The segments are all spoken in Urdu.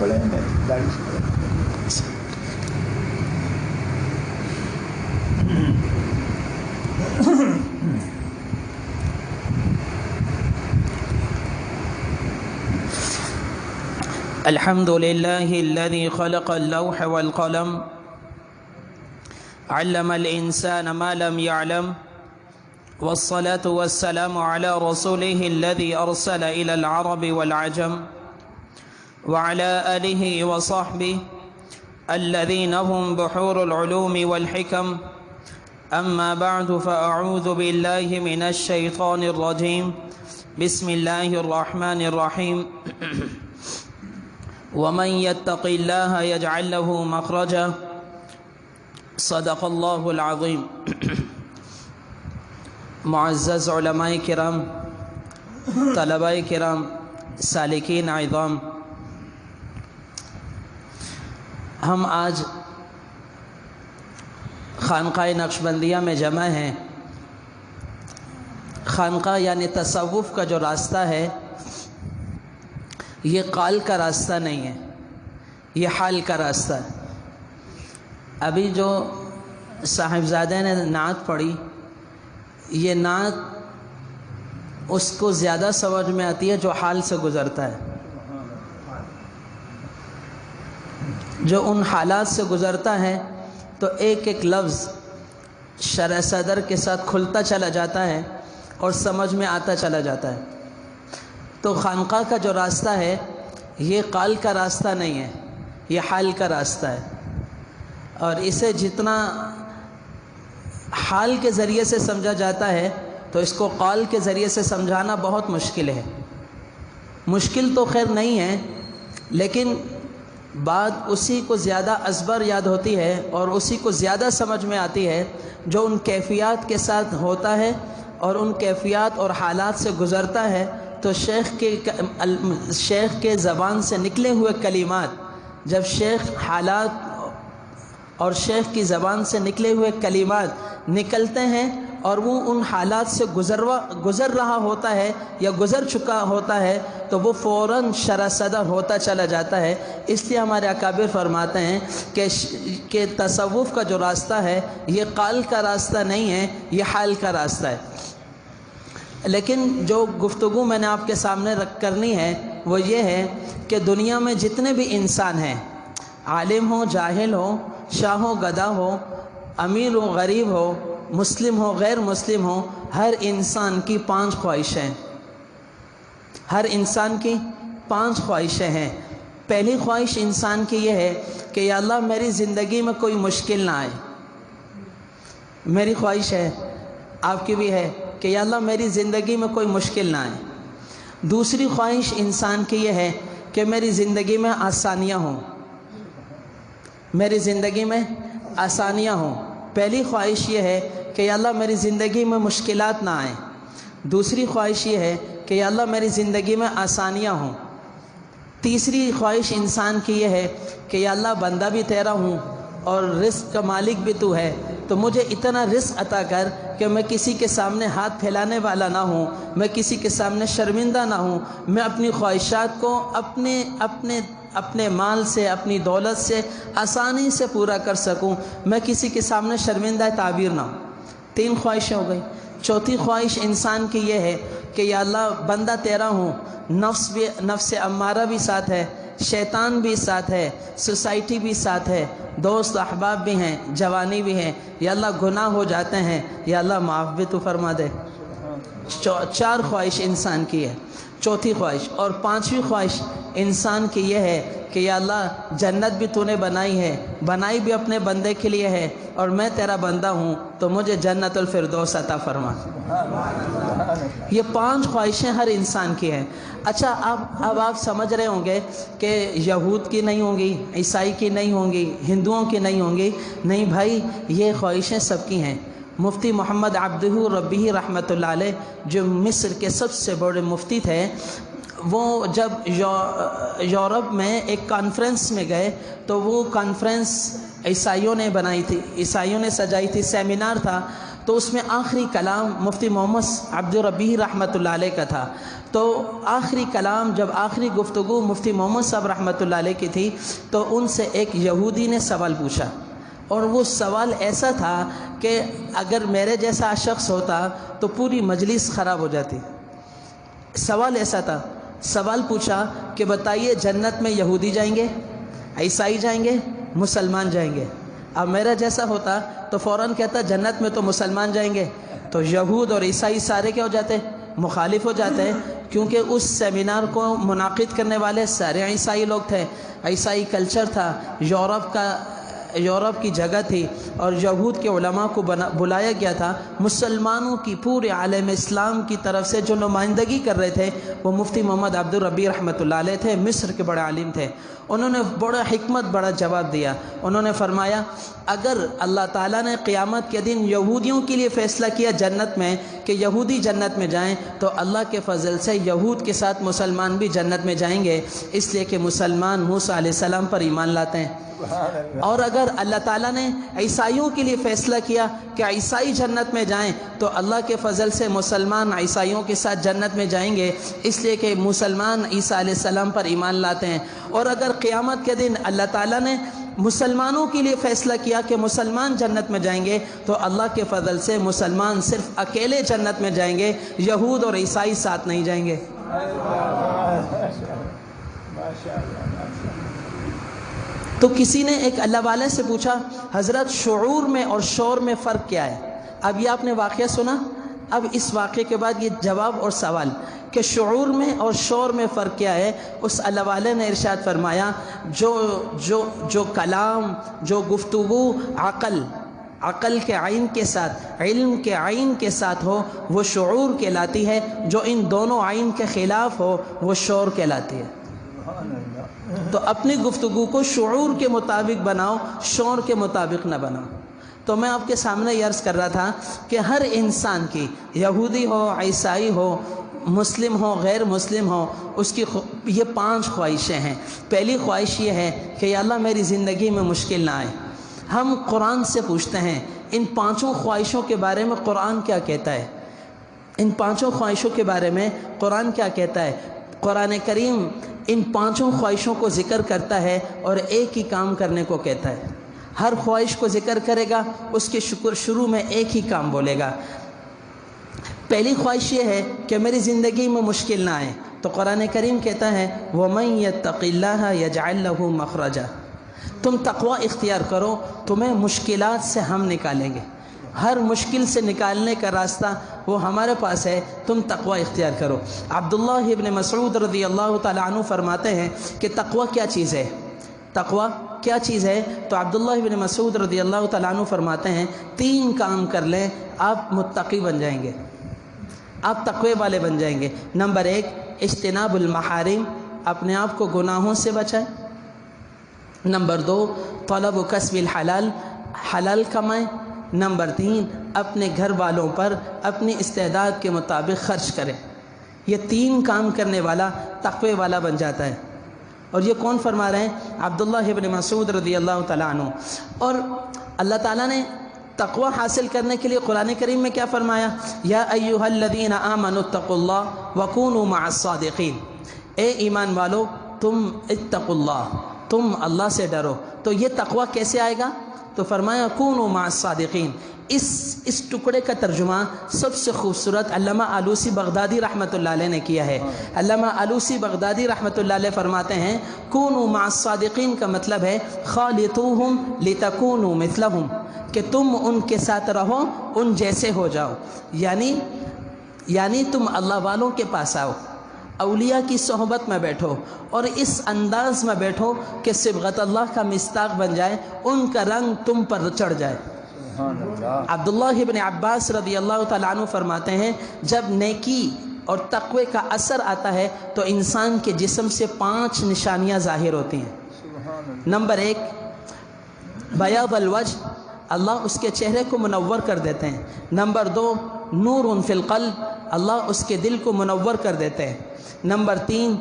بڑے ہیں گاڑی سے الحمد لله الذي خلق اللوح والقلم علم الإنسان ما لم يعلم والصلاة والسلام على رسوله الذي أرسل إلى العرب والعجم وعلى آله وصحبه الذين هم بحور العلوم والحكم أما بعد فأعوذ بالله من الشيطان الرجيم بسم الله الرحمن الرحيم ومن يتق الله يجعل له مخرجا صدق الله العظيم. معزز علماء کرام، طلباء کرام، سالکین اعظام، ہم آج خانقاہ نقشبندیہ میں جمع ہیں. خانقاہ یعنی تصوف کا جو راستہ ہے یہ قال کا راستہ نہیں ہے، یہ حال کا راستہ ہے. ابھی جو صاحبزادہ نے نعت پڑھی، یہ نعت اس کو زیادہ سمجھ میں آتی ہے جو حال سے گزرتا ہے، جو ان حالات سے گزرتا ہے تو ایک ایک لفظ شرح صدر کے ساتھ کھلتا چلا جاتا ہے اور سمجھ میں آتا چلا جاتا ہے. تو خانقاہ کا جو راستہ ہے یہ قال کا راستہ نہیں ہے، یہ حال کا راستہ ہے. اور اسے جتنا حال کے ذریعے سے سمجھا جاتا ہے تو اس کو قال کے ذریعے سے سمجھانا بہت مشکل ہے. مشکل تو خیر نہیں ہے، لیکن بات اسی کو زیادہ ازبر یاد ہوتی ہے اور اسی کو زیادہ سمجھ میں آتی ہے جو ان کیفیات کے ساتھ ہوتا ہے اور ان کیفیات اور حالات سے گزرتا ہے. تو شیخ کے زبان سے نکلے ہوئے کلمات، جب شیخ حالات اور شیخ کی زبان سے نکلے ہوئے کلمات نکلتے ہیں اور وہ ان حالات سے گزر رہا ہوتا ہے یا گزر چکا ہوتا ہے تو وہ فوراً شرح صدر ہوتا چلا جاتا ہے. اس لیے ہمارے اکابر فرماتے ہیں کہ تصوف کا جو راستہ ہے یہ قال کا راستہ نہیں ہے، یہ حال کا راستہ ہے. لیکن جو گفتگو میں نے آپ کے سامنے کرنی ہے وہ یہ ہے کہ دنیا میں جتنے بھی انسان ہیں، عالم ہو، جاہل ہو، شاہ ہو، گدا ہو، امیر ہو، غریب ہو، مسلم ہو، غیر مسلم ہو، ہر انسان کی 5 خواہشیں، ہر انسان کی 5 خواہشیں ہیں. پہلی خواہش انسان کی یہ ہے کہ یا اللہ میری زندگی میں کوئی مشکل نہ آئے. میری خواہش ہے، آپ کی بھی ہے کہ یا اللہ میری زندگی میں کوئی مشکل نہ آئے. دوسری خواہش انسان کی یہ ہے کہ میری زندگی میں آسانیاں ہوں، میری زندگی میں آسانیاں ہوں. پہلی خواہش یہ ہے کہ یا اللہ میری زندگی میں مشکلات نہ آئیں. دوسری خواہش یہ ہے کہ یا اللہ میری زندگی میں آسانیاں ہوں. تیسری خواہش انسان کی یہ ہے کہ یا اللہ بندہ بھی تیرا ہوں اور رزق کا مالک بھی تو ہے، تو مجھے اتنا رزق عطا کر کہ میں کسی کے سامنے ہاتھ پھیلانے والا نہ ہوں، میں کسی کے سامنے شرمندہ نہ ہوں، میں اپنی خواہشات کو اپنے مال سے، اپنی دولت سے آسانی سے پورا کر سکوں، میں کسی کے سامنے شرمندہ تعبیر نہ ہوں. 3 خواہشیں ہو گئی. چوتھی خواہش انسان کی یہ ہے کہ یا اللہ بندہ تیرا ہوں، نفس امارہ بھی ساتھ ہے، شیطان بھی ساتھ ہے، سوسائٹی بھی ساتھ ہے، دوست احباب بھی ہیں، جوانی بھی ہیں، یا اللہ گناہ ہو جاتے ہیں، یا اللہ معاف بھی تو فرما دے. 4 خواہش انسان کی ہے. چوتھی خواہش اور 5ویں خواہش انسان کی یہ ہے کہ یا اللہ جنت بھی تو نے بنائی ہے، بنائی بھی اپنے بندے کے لیے ہے، اور میں تیرا بندہ ہوں تو مجھے جنت الفردوس عطا فرما. یہ 5 خواہشیں ہر انسان کی ہیں. اچھا اب آپ سمجھ رہے ہوں گے کہ یہود کی نہیں ہوں گی، عیسائی کی نہیں ہوں گی، ہندوؤں کی نہیں ہوں گی. نہیں بھائی، یہ خواہشیں سب کی ہیں. مفتی محمد عبدہ ربیہ رحمۃ اللہ علیہ جو مصر کے سب سے بڑے مفتی تھے، وہ جب یورپ میں ایک کانفرنس میں گئے تو وہ کانفرنس عیسائیوں نے بنائی تھی، عیسائیوں نے سجائی تھی، سیمینار تھا. تو اس میں آخری کلام مفتی محمد عبد الربیع رحمۃ اللہ علیہ کا تھا. تو آخری کلام جب آخری گفتگو مفتی محمد صاحب رحمۃ اللہ علیہ کی تھی تو ان سے ایک یہودی نے سوال پوچھا، اور وہ سوال ایسا تھا کہ اگر میرے جیسا شخص ہوتا تو پوری مجلس خراب ہو جاتی. سوال ایسا تھا، سوال پوچھا کہ بتائیے جنت میں یہودی جائیں گے، عیسائی جائیں گے، مسلمان جائیں گے؟ اب میرا جیسا ہوتا تو فوراً کہتا جنت میں تو مسلمان جائیں گے. تو یہود اور عیسائی سارے کیا ہو جاتے؟ مخالف ہو جاتے ہیں، کیونکہ اس سیمینار کو منعقد کرنے والے سارے عیسائی لوگ تھے. عیسائی کلچر تھا، یورپ کی جگہ تھی، اور یہود کے علماء کو بلایا گیا تھا. مسلمانوں کی پورے عالم اسلام کی طرف سے جو نمائندگی کر رہے تھے وہ مفتی محمد عبد الربیع رحمۃ اللہ علیہ تھے، مصر کے بڑے عالم تھے. انہوں نے بڑا حکمت بڑا جواب دیا. انہوں نے فرمایا اگر اللہ تعالیٰ نے قیامت کے دن یہودیوں کے لیے فیصلہ کیا جنت میں کہ یہودی جنت میں جائیں، تو اللہ کے فضل سے یہود کے ساتھ مسلمان بھی جنت میں جائیں گے، اس لیے کہ مسلمان موسیٰ علیہ السلام پر ایمان لاتے ہیں. اور اگر اللہ تعالیٰ نے عیسائیوں کے لیے فیصلہ کیا کہ عیسائی جنت میں جائیں، تو اللہ کے فضل سے مسلمان عیسائیوں کے ساتھ جنت میں جائیں گے، اس لیے کہ مسلمان عیسیٰ علیہ السلام پر ایمان لاتے ہیں. اور اگر قیامت کے دن اللہ تعالیٰ نے مسلمانوں کے لیے فیصلہ کیا کہ مسلمان جنت میں جائیں گے، تو اللہ کے فضل سے مسلمان صرف اکیلے جنت میں جائیں گے، یہود اور عیسائی ساتھ نہیں جائیں گے. تو کسی نے ایک اللہ والے سے پوچھا حضرت شعور میں اور شور میں فرق کیا ہے؟ اب یہ آپ نے واقعہ سنا، اب اس واقعے کے بعد یہ جواب اور سوال کہ شعور میں اور شور میں فرق کیا ہے. اس اللہ والے نے ارشاد فرمایا جو کلام، جو گفتگو عقل کے عین کے ساتھ، علم کے عین کے ساتھ ہو وہ شعور کہلاتی ہے، جو ان دونوں عین کے خلاف ہو وہ شور کہلاتی ہے. تو اپنی گفتگو کو شعور کے مطابق بناؤ، شور کے مطابق نہ بناؤ. تو میں آپ کے سامنے یہ عرض کر رہا تھا کہ ہر انسان کی، یہودی ہو، عیسائی ہو، مسلم ہو، غیر مسلم ہو، اس کی یہ 5 خواہشیں ہیں. پہلی خواہش یہ ہے کہ یا اللہ میری زندگی میں مشکل نہ آئے. ہم قرآن سے پوچھتے ہیں ان 5 خواہشوں کے بارے میں قرآن کیا کہتا ہے؟ ان 5 خواہشوں کے بارے میں قرآن کیا کہتا ہے؟ قرآن کریم ان 5 خواہشوں کو ذکر کرتا ہے اور ایک ہی کام کرنے کو کہتا ہے. ہر خواہش کو ذکر کرے گا، اس کے شروع میں ایک ہی کام بولے گا. پہلی خواہش یہ ہے کہ میری زندگی میں مشکل نہ آئے، تو قرآن کریم کہتا ہے وَمَن يَتَّقِ اللَّهَ يَجْعَلْ لَهُ مَخْرَجًا. تم تقوی اختیار کرو، تمہیں مشکلات سے ہم نکالیں گے. ہر مشکل سے نکالنے کا راستہ وہ ہمارے پاس ہے، تم تقوی اختیار کرو. عبداللہ ابن مسعود رضی اللہ تعالیٰ عنہ فرماتے ہیں کہ تقوی کیا چیز ہے؟ تقوی کیا چیز ہے؟ تو عبداللہ ابن مسعود رضی اللہ تعالیٰ عنہ فرماتے ہیں 3 کام کر لیں آپ متقی بن جائیں گے، آپ تقوی والے بن جائیں گے. نمبر 1 اجتناب المحارم، اپنے آپ کو گناہوں سے بچائیں. نمبر 2 طلب و کسب الحلال، حلال کمائیں. نمبر 3 اپنے گھر والوں پر اپنی استعداد کے مطابق خرچ کریں. یہ 3 کام کرنے والا تقوی والا بن جاتا ہے. اور یہ کون فرما رہے ہیں؟ عبداللہ ابن مسعود رضی اللہ تعالیٰ عنہ. اور اللہ تعالیٰ نے تقوی حاصل کرنے کے لیے قرآن کریم میں کیا فرمایا؟ یا ایھا الذین آمنوا اتقوا اللہ وکونوا مع الصادقین. اے ایمان والو تم اتقوا اللہ، تم اللہ سے ڈرو. تو یہ تقوی کیسے آئے گا؟ تو فرمایا کونوا مع الصادقین. اس ٹکڑے کا ترجمہ سب سے خوبصورت علامہ آلوسی بغدادی رحمۃ اللہ علیہ نے کیا ہے. علامہ آلوسی بغدادی رحمۃ اللہ علیہ فرماتے ہیں کونوا مع الصادقین کا مطلب ہے خالطوہم لتکونوا مثلہم، کہ تم ان کے ساتھ رہو، ان جیسے ہو جاؤ. یعنی تم اللہ والوں کے پاس آؤ، اولیاء کی صحبت میں بیٹھو، اور اس انداز میں بیٹھو کہ صبغت اللہ کا مصداق بن جائے، ان کا رنگ تم پر چڑھ جائے. عبداللہ ابن عباس رضی اللہ تعالیٰ عنہ فرماتے ہیں جب نیکی اور تقوی کا اثر آتا ہے تو انسان کے جسم سے 5 نشانیاں ظاہر ہوتی ہیں. نمبر 1 بیاض الوجہ، اللہ اس کے چہرے کو منور کر دیتے ہیں. نمبر 2 نور فی القلب، اللہ اس کے دل کو منور کر دیتے ہیں. نمبر 3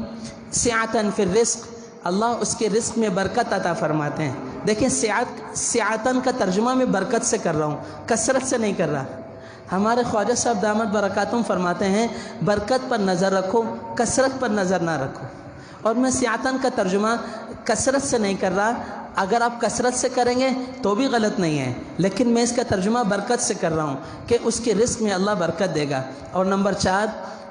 سعۃ فی الرزق، اللہ اس کے رزق میں برکت عطا فرماتے ہیں. دیکھیں سعتن کا ترجمہ میں برکت سے کر رہا ہوں، کثرت سے نہیں کر رہا. ہمارے خواجہ صاحب دامت برکاتہم فرماتے ہیں برکت پر نظر رکھو، کثرت پر نظر نہ رکھو۔ اور میں سیاتن کا ترجمہ کثرت سے نہیں کر رہا، اگر آپ کثرت سے کریں گے تو بھی غلط نہیں ہے، لیکن میں اس کا ترجمہ برکت سے کر رہا ہوں کہ اس کے رزق میں اللہ برکت دے گا۔ اور نمبر 4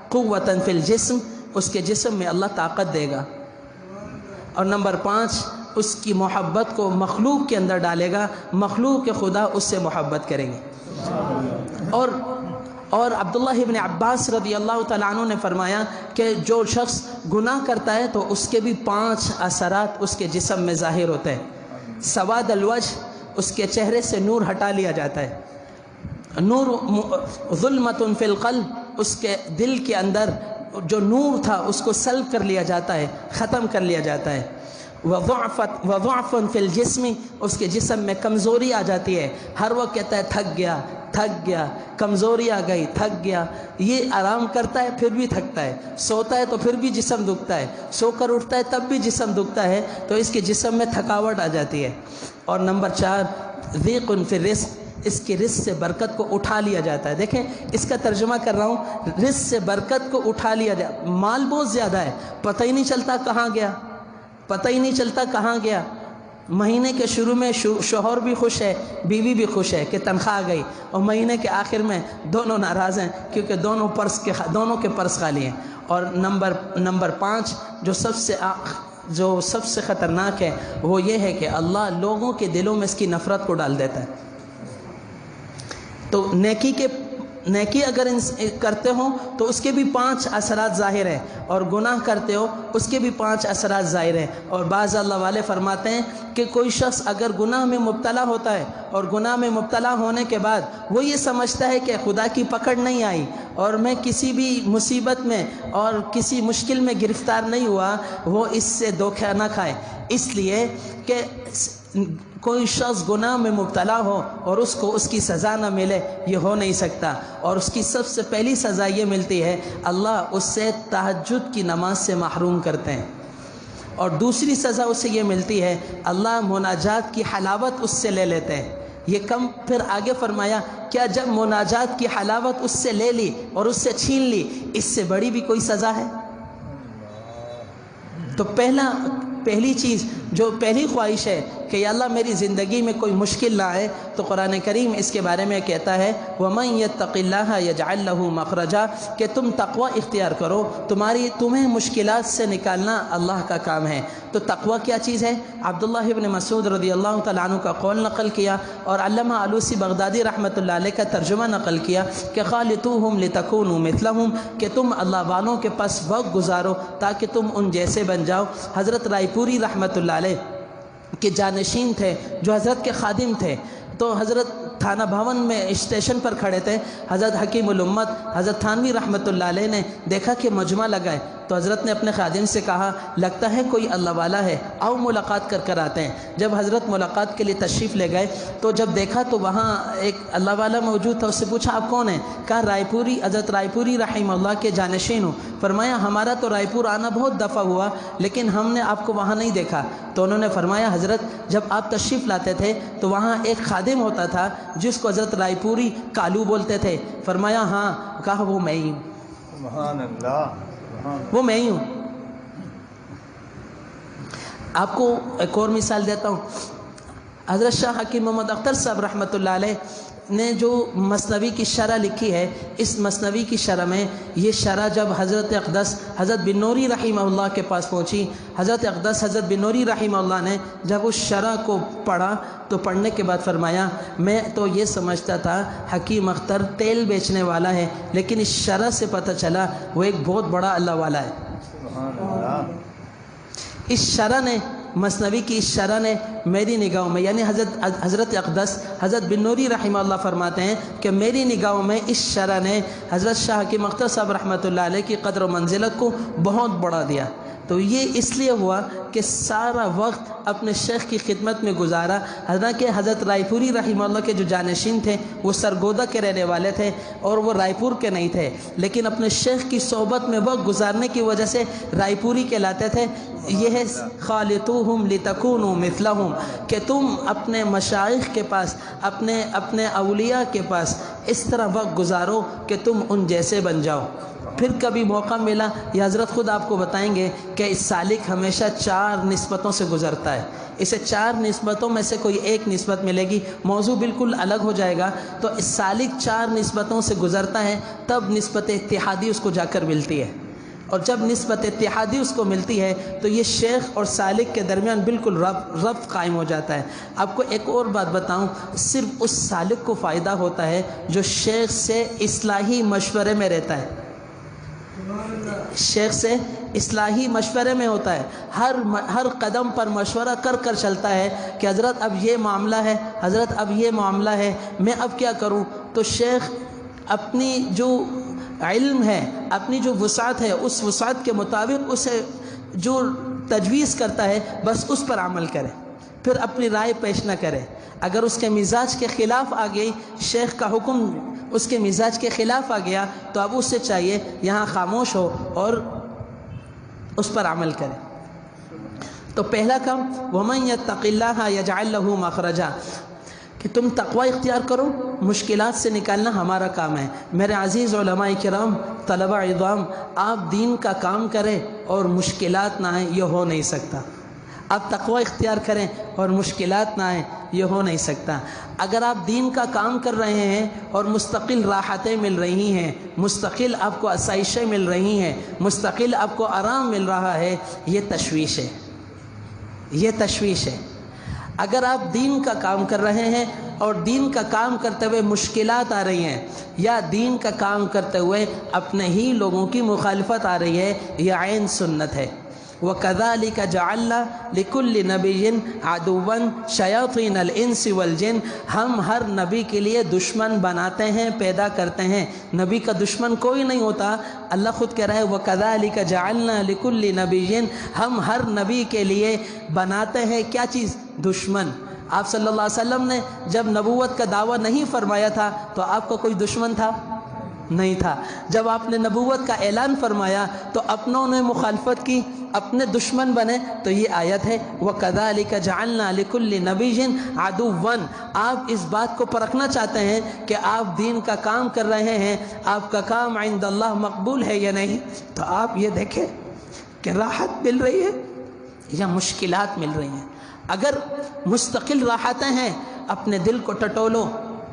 قوتاً فی الجسم، اس کے جسم میں اللہ طاقت دے گا۔ اور نمبر 5 اس کی محبت کو مخلوق کے اندر ڈالے گا، مخلوق کے خدا اس سے محبت کریں گے۔ اور عبداللہ ابن عباس رضی اللہ تعالیٰ عنہ نے فرمایا کہ جو شخص گناہ کرتا ہے تو اس کے بھی 5 اثرات اس کے جسم میں ظاہر ہوتے ہیں۔ سواد الوجہ، اس کے چہرے سے نور ہٹا لیا جاتا ہے۔ نور ظلمۃ فی القلب، اس کے دل کے اندر جو نور تھا اس کو سلب کر لیا جاتا ہے، ختم کر لیا جاتا ہے۔ وضعف فی الجسم، اس کے جسم میں کمزوری آ جاتی ہے، ہر وقت کہتا ہے تھک گیا، کمزوری آ گئی، تھک گیا۔ یہ آرام کرتا ہے پھر بھی تھکتا ہے، سوتا ہے تو پھر بھی جسم دکھتا ہے، سو کر اٹھتا ہے تب بھی جسم دکھتا ہے، تو اس کے جسم میں تھکاوٹ آ جاتی ہے۔ اور نمبر 4 ضیق فی الرزق، اس کے رزق سے برکت کو اٹھا لیا جاتا ہے۔ دیکھیں اس کا ترجمہ کر رہا ہوں، رزق سے برکت کو اٹھا لیا جاتا ہے۔ مال بہت زیادہ ہے، پتہ ہی نہیں چلتا کہاں گیا، مہینے کے شروع میں شوہر بھی خوش ہے، بیوی بھی خوش ہے کہ تنخواہ آ گئی، اور مہینے کے آخر میں دونوں ناراض ہیں کیونکہ دونوں کے پرس خالی ہیں۔ اور نمبر 5 جو سب سے خطرناک ہے وہ یہ ہے کہ اللہ لوگوں کے دلوں میں اس کی نفرت کو ڈال دیتا ہے۔ تو نیکی اگر کرتے ہو تو اس کے بھی 5 اثرات ظاہر ہیں، اور گناہ کرتے ہو اس کے بھی 5 اثرات ظاہر ہیں۔ اور بعض اللہ والے فرماتے ہیں کہ کوئی شخص اگر گناہ میں مبتلا ہوتا ہے اور گناہ میں مبتلا ہونے کے بعد وہ یہ سمجھتا ہے کہ خدا کی پکڑ نہیں آئی اور میں کسی بھی مصیبت میں اور کسی مشکل میں گرفتار نہیں ہوا، وہ اس سے دھوکہ نہ کھائے، اس لیے کہ کوئی شخص گناہ میں مبتلا ہو اور اس کو اس کی سزا نہ ملے، یہ ہو نہیں سکتا۔ اور اس کی سب سے پہلی سزا یہ ملتی ہے، اللہ اس سے تہجد کی نماز سے محروم کرتے ہیں۔ اور دوسری سزا اسے یہ ملتی ہے، اللہ مناجات کی حلاوت اس سے لے لیتے ہیں۔ یہ کم، پھر آگے فرمایا کیا جب مناجات کی حلاوت اس سے لے لی اور اس سے چھین لی، اس سے بڑی بھی کوئی سزا ہے؟ تو پہلی چیز جو پہلی خواہش ہے کہ یا اللہ میری زندگی میں کوئی مشکل نہ آئے، تو قرآن کریم اس کے بارے میں کہتا ہے وَمَن يَتَّقِ اللَّهَ يَجْعَلْ لَهُ مَخْرَجًا، کہ تم تقوی اختیار کرو، تمہیں مشکلات سے نکالنا اللہ کا کام ہے۔ تو تقوی کیا چیز ہے؟ عبداللہ ابن مسعود رضی اللہ تعالیٰ عنہ کا قول نقل کیا، اور علامہ آلوسی بغدادی رحمۃ اللہ علیہ کا ترجمہ نقل کیا کہ خالطوہم لتکونوا مثلہم، کہ تم اللہ والوں کے پاس وقت گزارو تاکہ تم ان جیسے بن جاؤ۔ حضرت رائے پوری رحمۃ اللہ علیہ کے جانشین تھے، جو حضرت کے خادم تھے، تو حضرت تھانہ بھون میں اسٹیشن پر کھڑے تھے، حضرت حکیم الامت حضرت تھانوی رحمۃ اللہ علیہ نے دیکھا کہ مجمع لگا ہے، تو حضرت نے اپنے خادم سے کہا لگتا ہے کوئی اللہ والا ہے، آؤ ملاقات کر آتے ہیں۔ جب حضرت ملاقات کے لیے تشریف لے گئے تو جب دیکھا تو وہاں ایک اللہ والا موجود تھا، اس سے پوچھا آپ کون ہیں؟ کہا حضرت رائے پوری رحمہ اللہ کے جانشین ہوں۔ فرمایا ہمارا تو رائے پور آنا بہت دفعہ ہوا لیکن ہم نے آپ کو وہاں نہیں دیکھا۔ تو انہوں نے فرمایا حضرت جب آپ تشریف لاتے تھے تو وہاں ایک خادم ہوتا تھا جس کو حضرت رائے پوری کالو بولتے تھے۔ فرمایا ہاں۔ کہا وہ میں ہی ہوں۔ سبحان اللہ، وہ میں ہی ہوں۔ آپ کو ایک اور مثال دیتا ہوں، حضرت شاہ حکیم محمد اختر صاحب رحمۃ اللہ علیہ نے جو مثنوی کی شرح لکھی ہے، اس مثنوی کی شرح میں یہ شرح جب حضرت اقدس حضرت بن نوری رحمہ اللہ کے پاس پہنچی، حضرت اقدس حضرت بن نوری رحمہ اللہ نے جب اس شرح کو پڑھا تو پڑھنے کے بعد فرمایا میں تو یہ سمجھتا تھا حکیم اختر تیل بیچنے والا ہے، لیکن اس شرح سے پتہ چلا وہ ایک بہت بڑا اللہ والا ہے۔ سبحان اللہ۔ اس شرح نے، مثنوی کی اس شرح نے میری نگاہوں میں، یعنی حضرت اقدس حضرت بن نوری رحمہ اللہ فرماتے ہیں کہ میری نگاہوں میں اس شرح نے حضرت شاہ حکیم اختر صاحب رحمۃ اللہ علیہ کی قدر و منزلت کو بہت بڑھا دیا۔ تو یہ اس لیے ہوا کہ سارا وقت اپنے شیخ کی خدمت میں گزارا۔ حالانکہ حضرت رائے پوری رحمہ اللہ کے جو جانشین تھے وہ سرگودا کے رہنے والے تھے اور وہ رائے پور کے نہیں تھے، لیکن اپنے شیخ کی صحبت میں وقت گزارنے کی وجہ سے رائے پوری کہلاتے تھے۔ یہ ہے خالطوہم لتکونوا مثلہم، کہ تم اپنے مشائخ کے پاس، اپنے اولیاء کے پاس اس طرح وقت گزارو کہ تم ان جیسے بن جاؤ۔ پھر کبھی موقع ملا، یہ حضرت خود آپ کو بتائیں گے کہ اس سالک ہمیشہ 4 نسبتوں سے گزرتا ہے۔ اسے 4 نسبتوں میں سے کوئی ایک نسبت ملے گی، موضوع بالکل الگ ہو جائے گا، تو اس سالک 4 نسبتوں سے گزرتا ہے، تب نسبت اتحادی اس کو جا کر ملتی ہے۔ اور جب نسبت اتحادی اس کو ملتی ہے تو یہ شیخ اور سالک کے درمیان بالکل ربط قائم ہو جاتا ہے۔ آپ کو ایک اور بات بتاؤں، صرف اس سالک کو فائدہ ہوتا ہے جو شیخ سے اصلاحی مشورے میں رہتا ہے، شیخ سے اصلاحی مشورے میں ہوتا ہے، ہر قدم پر مشورہ کر کر چلتا ہے کہ حضرت اب یہ معاملہ ہے، حضرت اب یہ معاملہ ہے، میں اب کیا کروں؟ تو شیخ اپنی جو علم ہے، اپنی جو وسعت ہے، اس وسعت کے مطابق اسے جو تجویز کرتا ہے بس اس پر عمل کرے، پھر اپنی رائے پیش نہ کرے۔ اگر اس کے مزاج کے خلاف آ گئی، شیخ کا حکم اس کے مزاج کے خلاف آ گیا، تو اب اس سے چاہیے یہاں خاموش ہو اور اس پر عمل کرے۔ تو پہلا کام وَمَن يَتَّقِ اللَّهَ يَجْعَل لَّهُ مَخْرَجًا، کہ تم تقوی اختیار کرو، مشکلات سے نکالنا ہمارا کام ہے۔ میرے عزیز علماء کرام، طلبہ عظام، آپ دین کا کام کریں اور مشکلات نہ آئیں، یہ ہو نہیں سکتا۔ آپ تقوی اختیار کریں اور مشکلات نہ آئیں، یہ ہو نہیں سکتا۔ اگر آپ دین کا کام کر رہے ہیں اور مستقل راحتیں مل رہی ہیں، مستقل آپ کو آسائشیں مل رہی ہیں، مستقل آپ کو آرام مل رہا ہے، یہ تشویش ہے، یہ تشویش ہے۔ اگر آپ دین کا کام کر رہے ہیں اور دین کا کام کرتے ہوئے مشکلات آ رہی ہیں، یا دین کا کام کرتے ہوئے اپنے ہی لوگوں کی مخالفت آ رہی ہے، یہ عین سنت ہے۔ وَكَذَلِكَ جَعَلْنَا لِكُلِّ نَبِيٍّ عَدُوًّا شَيَاطِينَ الْإِنسِ وَالْجِنِّ، ہم ہر نبی کے لیے دشمن بناتے ہیں، پیدا کرتے ہیں۔ نبی کا دشمن کوئی نہیں ہوتا، اللہ خود کہہ رہا ہے وَكَذَلِكَ جَعَلْنَا لِكُلِّ نَبِيٍّ، ہم ہر نبی کے لیے بناتے ہیں کیا چیز؟ دشمن۔ آپ صلی اللہ علیہ وسلم نے جب نبوت کا دعویٰ نہیں فرمایا تھا تو آپ کا کوئی دشمن تھا؟ نہیں تھا۔ جب آپ نے نبوت کا اعلان فرمایا تو اپنوں نے مخالفت کی، اپنے دشمن بنے، تو یہ آیت ہے وَكَذَلِكَ جَعَلْنَا لِكُلِّ نَبِيٍّ عَدُوًّا۔ آپ اس بات کو پرکھنا چاہتے ہیں کہ آپ دین کا کام کر رہے ہیں، آپ کا کام عند اللہ مقبول ہے یا نہیں، تو آپ یہ دیکھیں کہ راحت مل رہی ہے یا مشکلات مل رہی ہیں۔ اگر مستقل راحتیں ہیں، اپنے دل کو ٹٹولو،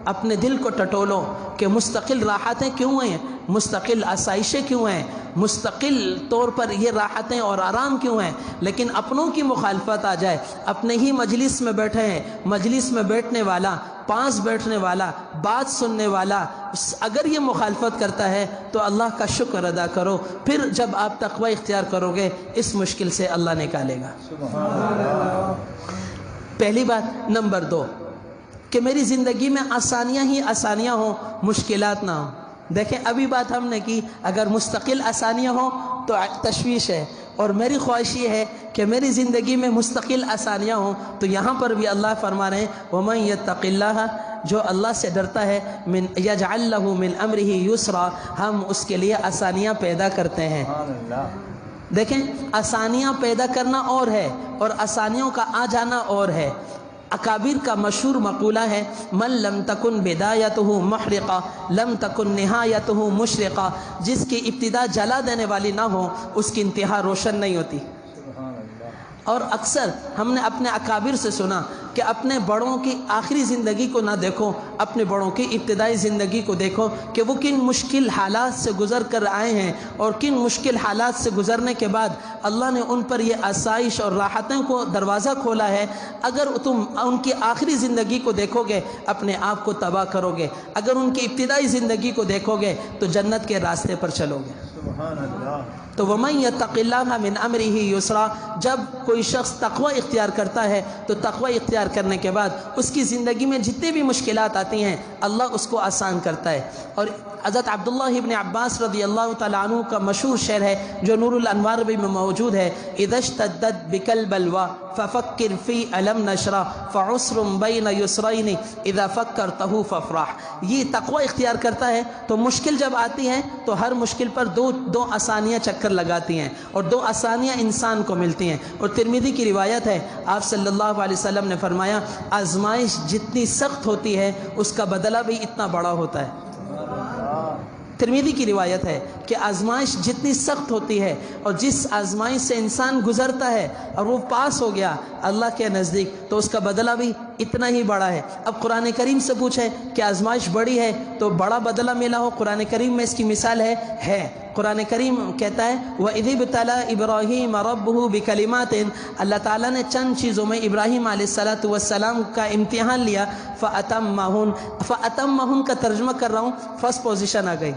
اپنے دل کو ٹٹولو کہ مستقل راحتیں کیوں ہیں، مستقل آسائشیں کیوں ہیں، مستقل طور پر یہ راحتیں اور آرام کیوں ہیں، لیکن اپنوں کی مخالفت آ جائے، اپنے ہی مجلس میں بیٹھے ہیں، مجلس میں بیٹھنے والا، پاس بیٹھنے والا، بات سننے والا اگر یہ مخالفت کرتا ہے تو اللہ کا شکر ادا کرو، پھر جب آپ تقوی اختیار کرو گے اس مشکل سے اللہ نکالے گا۔ پہلی بات۔ نمبر 2 کہ میری زندگی میں آسانیاں ہی آسانیاں ہوں، مشکلات نہ ہوں۔ دیکھیں ابھی بات ہم نے کی، اگر مستقل آسانیاں ہوں تو تشویش ہے، اور میری خواہش یہ ہے کہ میری زندگی میں مستقل آسانیاں ہوں، تو یہاں پر بھی اللہ فرما رہے ہیں وَمَن يَتَّقِ اللَّهَ، جو اللہ سے ڈرتا ہے، يَجْعَل لَّهُ مِنْ أَمْرِهِ يُسْرًا، ہم اس کے لیے آسانیاں پیدا کرتے ہیں۔ دیکھیں آسانیاں پیدا کرنا اور ہے اور آسانیوں کا آ جانا اور ہے۔ اکابر کا مشہور مقولہ ہے من لم تکن بدایتہ محرقہ لم تکن نہایتہ مشرقہ، جس کی ابتدا جلا دینے والی نہ ہو اس کی انتہا روشن نہیں ہوتی۔ اور اکثر ہم نے اپنے اکابر سے سنا کہ اپنے بڑوں کی آخری زندگی کو نہ دیکھو، اپنے بڑوں کی ابتدائی زندگی کو دیکھو کہ وہ کن مشکل حالات سے گزر کر آئے ہیں، اور کن مشکل حالات سے گزرنے کے بعد اللہ نے ان پر یہ آسائش اور راحتوں کو دروازہ کھولا ہے۔ اگر تم ان کی آخری زندگی کو دیکھو گے اپنے آپ کو تباہ کرو گے، اگر ان کی ابتدائی زندگی کو دیکھو گے تو جنت کے راستے پر چلو گے۔ تو وَمَن يَتَّقِ اللَّهَ مِنْ أَمْرِهِ يُسْرًا، جب کوئی شخص تقوی اختیار کرتا ہے تو تقوی اختیار کرنے کے بعد اس کی زندگی میں جتنے بھی مشکلات آتی ہیں اللہ اس کو آسان کرتا ہے۔ اور حضرت عبداللہ ابن عباس رضی اللہ تعالیٰ عنہ کا مشہور شعر ہے جو نور الانوار بھی میں موجود ہے، اِذَا اشْتَدَّتْ بِكَ الْبَلْوَىٰ فَفَكِّرْ فِي أَلَمْ نَشْرَحْ فَعُسْرٌ بَيْنَ يُسْرَيْنِ اِذَا فَكَّرْتَهُ فَافْرَحْ۔ یہ تقوی اختیار کرتا ہے تو مشکل جب آتی ہیں تو ہر مشکل پر دو آسانیاں چکر لگاتی ہیں اور دو آسانیاں انسان کو ملتی ہیں۔ اور ترمذی کی روایت ہے، آپ صلی اللہ علیہ وسلم نے فرمایا آزمائش جتنی سخت ہوتی ہے اس کا بدلہ بھی اتنا بڑا ہوتا ہے۔ ترمذی کی روایت ہے کہ آزمائش جتنی سخت ہوتی ہے اور جس آزمائش سے انسان گزرتا ہے اور وہ پاس ہو گیا اللہ کے نزدیک تو اس کا بدلہ بھی اتنا ہی بڑا ہے۔ اب قرآن کریم سے پوچھیں کہ آزمائش بڑی ہے تو بڑا بدلہ ملا ہو، قرآن کریم میں اس کی مثال ہے۔ قرآن کریم کہتا ہے وَإِذِ ابْتَلَىٰ إِبْرَاهِيمَ رَبُّهُ بِكَلِمَاتٍ، اللہ تعالیٰ نے چند چیزوں میں ابراہیم علیہ السلام کا امتحان لیا، فَأَتَمَّهُنْ کا ترجمہ کر رہا ہوں، فرسٹ پوزیشن آ گئی۔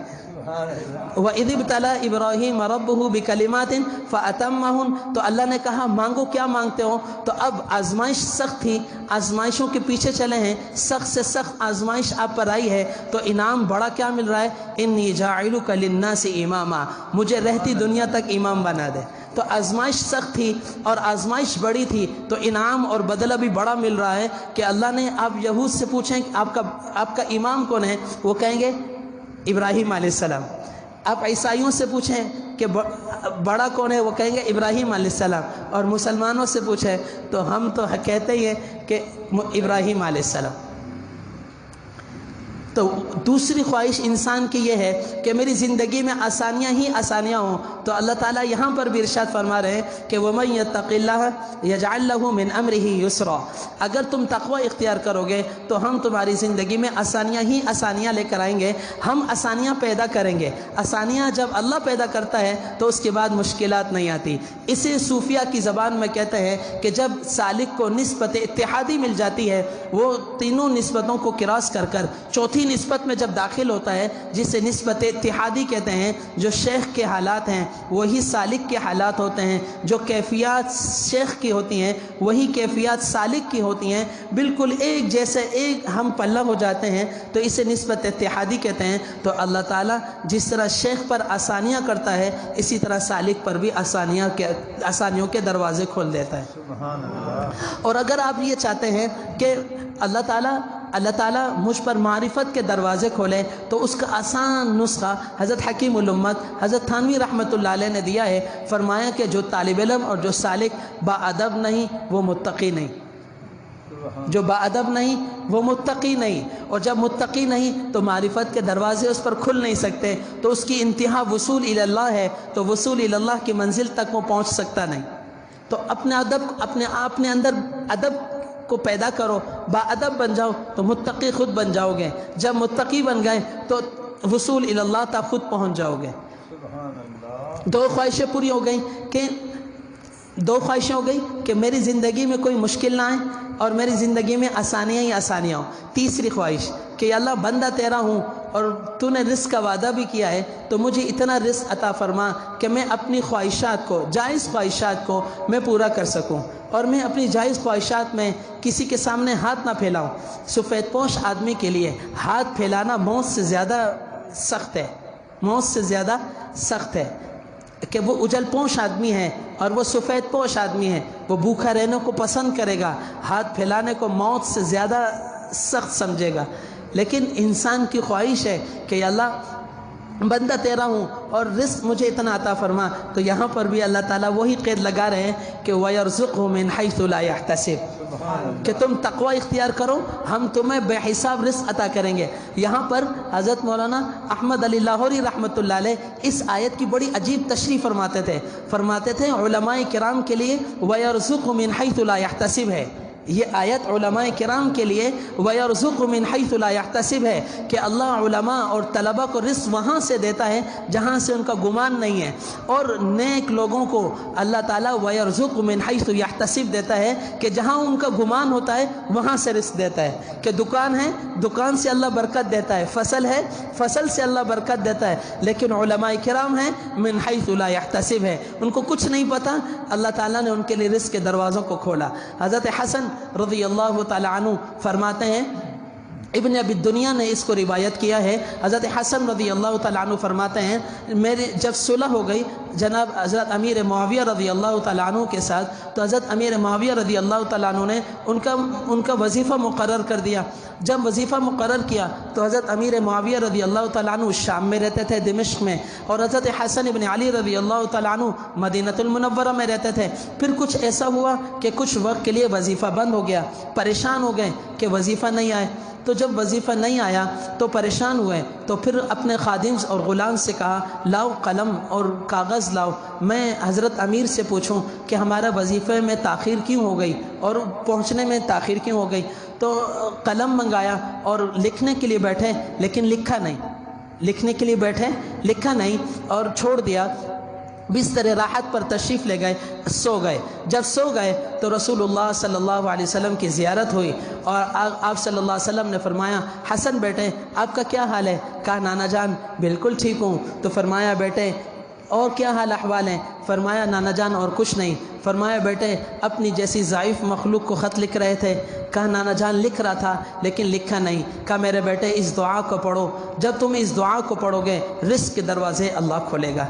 وَإِذِ ابْتَلَىٰ إِبْرَاهِيمَ رَبُّهُ بِكَلِمَاتٍ فَأَتَمَّهُنْ، تو اللہ نے کہا مانگو کیا مانگتے ہو، تو اب آزمائش سخت تھی، آزمائشوں کے پیچھے چلے ہیں، سخت سے سخت آزمائش آپ پر آئی ہے تو انعام بڑا کیا مل رہا ہے، إِنِّي جَاعِلُكَ لِلنَّاسِ إِمَامًا، مجھے رہتی دنیا تک امام بنا دے۔ تو آزمائش سخت تھی اور آزمائش بڑی تھی تو انعام اور بدلہ بھی بڑا مل رہا ہے کہ اللہ نے، آپ یہود سے پوچھیں کہ آپ کا امام کون ہے، وہ کہیں گے ابراہیم علیہ السلام۔ آپ عیسائیوں سے پوچھیں کہ بڑا کون ہے، وہ کہیں گے ابراہیم علیہ السلام۔ اور مسلمانوں سے پوچھیں تو ہم تو کہتے ہی ہیں کہ ابراہیم علیہ السلام۔ تو دوسری خواہش انسان کی یہ ہے کہ میری زندگی میں آسانیاں ہی آسانیاں ہوں، تو اللہ تعالیٰ یہاں پر بھی ارشاد فرما رہے ہیں کہ وَمَن يَتَّقِ اللَّهَ يَجْعَلْ لَهُ مِنْ أَمْرِهِ يُسْرًا، اگر تم تقوی اختیار کرو گے تو ہم تمہاری زندگی میں آسانیاں ہی آسانیاں لے کر آئیں گے، ہم آسانیاں پیدا کریں گے۔ آسانیاں جب اللہ پیدا کرتا ہے تو اس کے بعد مشکلات نہیں آتی۔ اسے صوفیہ کی زبان میں کہتے ہیں کہ جب سالک کو نسبت اتحادی مل جاتی ہے، وہ تینوں نسبتوں کو کراس کر چوتھی نسبت میں جب داخل ہوتا ہے جسے نسبت اتحادی کہتے ہیں، جو شیخ کے حالات ہیں وہی سالک کے حالات ہوتے ہیں، جو کیفیات شیخ کی ہوتی ہیں وہی کیفیات سالک کی ہوتی ہیں، بالکل ایک جیسے ایک ہم پلہ ہو جاتے ہیں، تو اسے نسبت اتحادی کہتے ہیں۔ تو اللہ تعالیٰ جس طرح شیخ پر آسانیاں کرتا ہے اسی طرح سالک پر بھی آسانیوں کے دروازے کھول دیتا ہے۔ سبحان اللہ۔ اور اگر آپ یہ چاہتے ہیں کہ اللہ تعالیٰ مجھ پر معرفت کے دروازے کھولے تو اس کا آسان نسخہ حضرت حکیم الامت حضرت تھانوی رحمۃ اللہ علیہ نے دیا ہے۔ فرمایا کہ جو طالب علم اور جو سالک با ادب نہیں وہ متقی نہیں، جو با ادب نہیں وہ متقی نہیں، اور جب متقی نہیں تو معرفت کے دروازے اس پر کھل نہیں سکتے، تو اس کی انتہا وصول الی اللہ ہے، تو وصول الی اللہ کی منزل تک وہ پہنچ سکتا نہیں۔ تو اپنے اندر ادب کو پیدا کرو، با ادب بن جاؤ تو متقی خود بن جاؤ گے، جب متقی بن گئے تو وصول الی اللہ تک خود پہنچ جاؤ گے۔ دو خواہشیں پوری ہو گئیں کہ میری زندگی میں کوئی مشکل نہ آئے اور میری زندگی میں آسانیاں ہی آسانیاں ہوں۔ تیسری خواہش کہ اللہ بندہ تیرا ہوں اور تو نے رزق کا وعدہ بھی کیا ہے تو مجھے اتنا رزق عطا فرما کہ میں اپنی خواہشات کو، جائز خواہشات کو میں پورا کر سکوں، اور میں اپنی جائز خواہشات میں کسی کے سامنے ہاتھ نہ پھیلاؤں۔ سفید پوش آدمی کے لیے ہاتھ پھیلانا موت سے زیادہ سخت ہے کہ وہ اجل پوش آدمی ہے اور وہ سفید پوش آدمی ہے، وہ بھوکا رہنے کو پسند کرے گا، ہاتھ پھیلانے کو موت سے زیادہ سخت سمجھے گا۔ لیکن انسان کی خواہش ہے کہ اللہ بندہ تیرا ہوں اور رزق مجھے اتنا عطا فرما، تو یہاں پر بھی اللہ تعالیٰ وہی قید لگا رہے ہیں کہ وَيَرْزُقْهُ مِنْ حَيْثُ لَا يَحْتَسِبُ، کہ تم تقوی اختیار کرو ہم تمہیں بے حساب رزق عطا کریں گے۔ یہاں پر حضرت مولانا احمد علی لاہوری رحمۃ اللہ علیہ اس آیت کی بڑی عجیب تشریح فرماتے تھے علماء کرام کے لیے وَيَرْزُقْهُ مِنْ حَيْثُ لَا يَحْتَسِبُ ہے، یہ آیت علماء کرام کے لیے وَيَرْزُقُ مِنْ حَيْثُ لَا يَحْتَسِبْ ہے کہ اللہ علماء اور طلباء کو رزق وہاں سے دیتا ہے جہاں سے ان کا گمان نہیں ہے، اور نیک لوگوں کو اللہ تعالیٰ وَيَرْزُقُ مِنْ حَيْثُ يَحْتَسِبْ دیتا ہے کہ جہاں ان کا گمان ہوتا ہے وہاں سے رزق دیتا ہے، کہ دکان ہے دکان سے اللہ برکت دیتا ہے، فصل ہے فصل سے اللہ برکت دیتا ہے، لیکن علماء کرام ہیں من حیث لا یحتسب ہے، ان کو کچھ نہیں پتا، اللہ تعالیٰ نے ان کے لیے رزق کے دروازوں کو کھولا۔ حضرت حسن رضی اللہ تعالی عنہ فرماتے ہیں، ابن ابی الدنیا نے اس کو روایت کیا ہے، حضرت حسن رضی اللہ تعالیٰ عنہ فرماتے ہیں میرے جب صلح ہو گئی جناب حضرت امیر معاویہ رضی اللہ تعالیٰ عنہ کے ساتھ، تو حضرت امیر معاویہ رضی اللہ تعالیٰ عنہ نے ان کا وظیفہ مقرر کر دیا۔ جب وظیفہ مقرر کیا تو حضرت امیر معاویہ رضی اللہ تعالیٰ عنہ شام میں رہتے تھے، دمشق میں، اور حضرت حسن ابن علی رضی اللہ تعالیٰ عنہ مدینہ المنورہ میں رہتے تھے۔ پھر کچھ ایسا ہوا کہ کچھ وقت کے لیے وظیفہ بند ہو گیا، پریشان ہو گئے کہ وظیفہ نہیں آئے، تو جب وظیفہ نہیں آیا تو پریشان ہوئے، تو پھر اپنے خادم اور غلام سے کہا لاؤ قلم اور کاغذ لاؤ، میں حضرت امیر سے پوچھوں کہ ہمارا وظیفے میں تاخیر کیوں ہو گئی اور پہنچنے میں تاخیر کیوں ہو گئی۔ تو قلم منگایا اور لکھنے کے لیے بیٹھے، لیکن لکھا نہیں، لکھنے کے لیے بیٹھے لکھا نہیں اور چھوڑ دیا، بستر راحت پر تشریف لے گئے، سو گئے۔ جب سو گئے تو رسول اللہ صلی اللہ علیہ وسلم کی زیارت ہوئی، اور آپ صلی اللہ علیہ وسلم نے فرمایا حسن بیٹے آپ کا کیا حال ہے؟ کہا نانا جان بالکل ٹھیک ہوں۔ تو فرمایا بیٹے اور کیا حال احوال ہیں؟ فرمایا نانا جان اور کچھ نہیں۔ فرمایا بیٹے اپنی جیسی ضعیف مخلوق کو خط لکھ رہے تھے؟ کہا نانا جان لکھ رہا تھا لیکن لکھا نہیں۔ کہا میرے بیٹے اس دعا کو پڑھو، جب تم اس دعا کو پڑھو گے رزق کے دروازے اللہ کھولے گا۔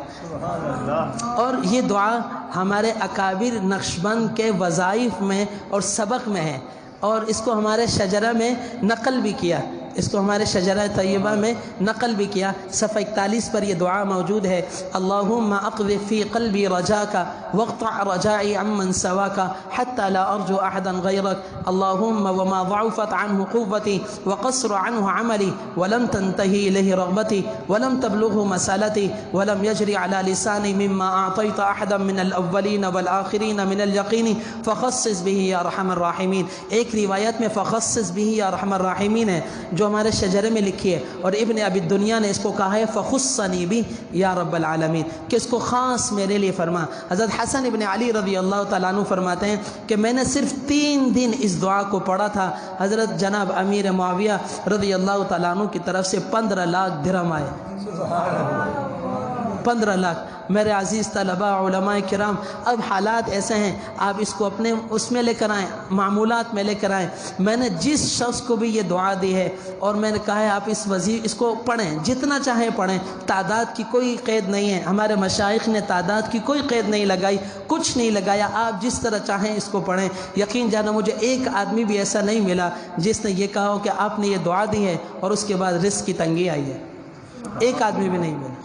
اور یہ دعا ہمارے اکابر نقشبند کے وظائف میں اور سبق میں ہے، اور اس کو ہمارے شجرہ میں نقل بھی کیا، اس کو ہمارے شجرہ طیبہ میں نقل بھی کیا۔ صفحہ 41 پر یہ دعا موجود ہے، اللہم اقذف فی قلبی رجاک واقطع رجائی عمن سواک حتی لا ارجو احدا غیرک، اللہم وما ضعفت عنہ قوتی وقصر عنہ عملی ولم تنتہی الیہ رغبتی ولم تبلغه مسالتی ولم یجری علی لسانی مما اعطیت احدا من الاولین والآخرین من الیقین فخصص به یا رحم الراحمین۔ ایک روایت میں فخصص به یا رحم الراحمین ہے جو ہمارے شجرے میں لکھی ہے، اور ابن ابی الدنیا نے اس کو کہا ہے فخصنی بھی یا رب العالمین، کہ اس کو خاص میرے لیے فرما۔ حضرت حسن ابن علی رضی اللہ تعالیٰ عنہ فرماتے ہیں کہ میں نے صرف 3 دن اس دعا کو پڑھا تھا، حضرت جناب امیر معاویہ رضی اللہ تعالیٰ عنہ کی طرف سے 15 لاکھ درہم آئے۔ 15 لاکھ۔ میرے عزیز طلباء علماء کرام، اب حالات ایسے ہیں آپ اس کو اپنے اس میں لے کر آئیں، معمولات میں لے کر آئیں۔ میں نے جس شخص کو بھی یہ دعا دی ہے اور میں نے کہا ہے آپ اس کو پڑھیں، جتنا چاہیں پڑھیں، تعداد کی کوئی قید نہیں ہے، ہمارے مشائخ نے تعداد کی کوئی قید نہیں لگائی، کچھ نہیں لگایا، آپ جس طرح چاہیں اس کو پڑھیں۔ یقین جانا مجھے ایک آدمی بھی ایسا نہیں ملا جس نے یہ کہا ہو کہ آپ نے یہ دعا دی ہے اور اس کے بعد رزق کی تنگی آئی ہے، ایک آدمی بھی نہیں ملا۔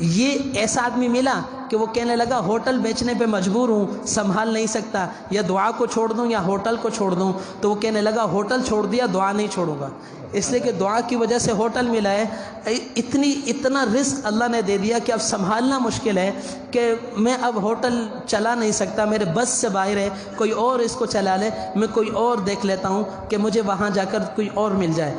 یہ ایسا آدمی ملا کہ وہ کہنے لگا ہوٹل بیچنے پہ مجبور ہوں، سنبھال نہیں سکتا، یا دعا کو چھوڑ دوں یا ہوٹل کو چھوڑ دوں، تو وہ کہنے لگا ہوٹل چھوڑ دیا، دعا نہیں چھوڑوں گا، اس لیے کہ دعا کی وجہ سے ہوٹل ملا ہے۔ اتنا رزق اللہ نے دے دیا کہ اب سنبھالنا مشکل ہے، کہ میں اب ہوٹل چلا نہیں سکتا، میرے بس سے باہر ہے، کوئی اور اس کو چلا لے، میں کوئی اور دیکھ لیتا ہوں کہ مجھے وہاں جا کر کوئی اور مل جائے۔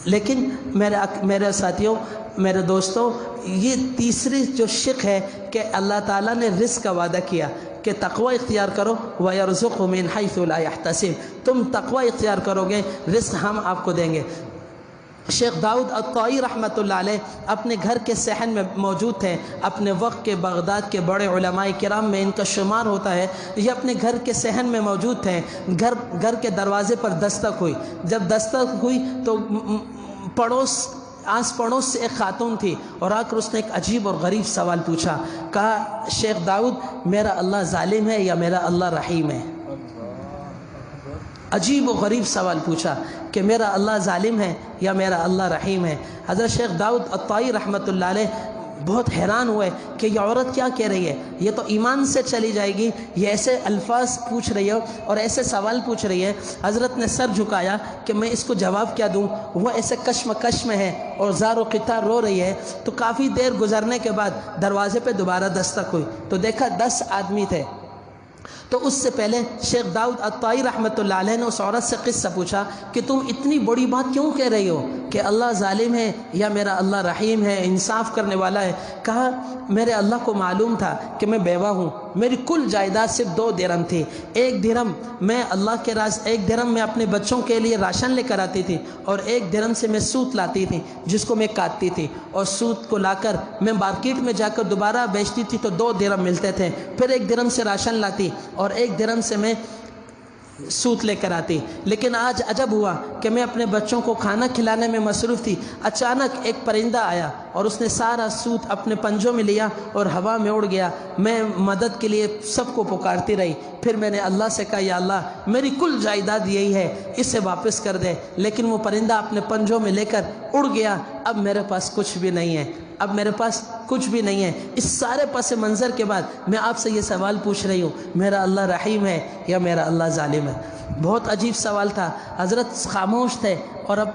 لیکن میرے ساتھیوں، میرے دوستوں، یہ تیسری جو شق ہے کہ اللہ تعالیٰ نے رزق کا وعدہ کیا کہ تقوی اختیار کرو وَيَرْزُقْهُ مِنْ حَيْثُ لَا يَحْتَسِبْ، تم تقوی اختیار کرو گے رزق ہم آپ کو دیں گے۔ شیخ داؤد الطائی رحمۃ اللہ علیہ اپنے گھر کے صحن میں موجود تھے، اپنے وقت کے بغداد کے بڑے علماء کرام میں ان کا شمار ہوتا ہے، یہ اپنے گھر کے صحن میں موجود تھے۔ گھر کے دروازے پر دستک ہوئی، جب دستک ہوئی تو آس پڑوس سے ایک خاتون تھی، اور آ کر اس نے ایک عجیب اور غریب سوال پوچھا، کہا شیخ داؤد میرا اللہ ظالم ہے یا میرا اللہ رحیم ہے؟ عجیب و غریب سوال پوچھا کہ میرا اللہ ظالم ہے یا میرا اللہ رحیم ہے۔ حضرت شیخ داؤد الطائی رحمۃ اللہ علیہ بہت حیران ہوئے کہ یہ عورت کیا کہہ رہی ہے، یہ تو ایمان سے چلی جائے گی، یہ ایسے الفاظ پوچھ رہی ہے اور ایسے سوال پوچھ رہی ہے۔ حضرت نے سر جھکایا کہ میں اس کو جواب کیا دوں، وہ ایسے کشمکش میں ہے اور زار و قطار رو رہی ہے۔ تو کافی دیر گزرنے کے بعد دروازے پہ دوبارہ دستک ہوئی تو دیکھا 10 آدمی تھے، تو اس سے پہلے شیخ داؤد الطائی رحمۃ اللہ علیہ نے اس عورت سے قصہ پوچھا کہ تم اتنی بڑی بات کیوں کہہ رہی ہو کہ اللہ ظالم ہے یا میرا اللہ رحیم ہے، انصاف کرنے والا ہے؟ کہا میرے اللہ کو معلوم تھا کہ میں بیوہ ہوں، میری کل جائیداد صرف 2 درہم تھی، 1 درہم میں اللہ کے راز 1 درہم میں اپنے بچوں کے لیے راشن لے کر آتی تھی، اور 1 درہم سے میں سوت لاتی تھی جس کو میں کاٹتی تھی، اور سوت کو لا کر میں مارکیٹ میں جا کر دوبارہ بیچتی تھی تو 2 درہم ملتے تھے، پھر 1 درہم سے راشن لاتی اور 1 درہم سے میں سوت لے کر آتی۔ لیکن آج عجب ہوا کہ میں اپنے بچوں کو کھانا کھلانے میں مصروف تھی، اچانک ایک پرندہ آیا اور اس نے سارا سوت اپنے پنجوں میں لیا اور ہوا میں اڑ گیا۔ میں مدد کے لیے سب کو پکارتی رہی، پھر میں نے اللہ سے کہا یا اللہ میری کل جائیداد یہی ہے، اسے واپس کر دے، لیکن وہ پرندہ اپنے پنجوں میں لے کر اڑ گیا، اب میرے پاس کچھ بھی نہیں ہے، اب میرے پاس کچھ بھی نہیں ہے۔ اس سارے پس منظر کے بعد میں آپ سے یہ سوال پوچھ رہی ہوں، میرا اللہ رحیم ہے یا میرا اللہ ظالم ہے؟ بہت عجیب سوال تھا۔ حضرت خاموش تھے اور اب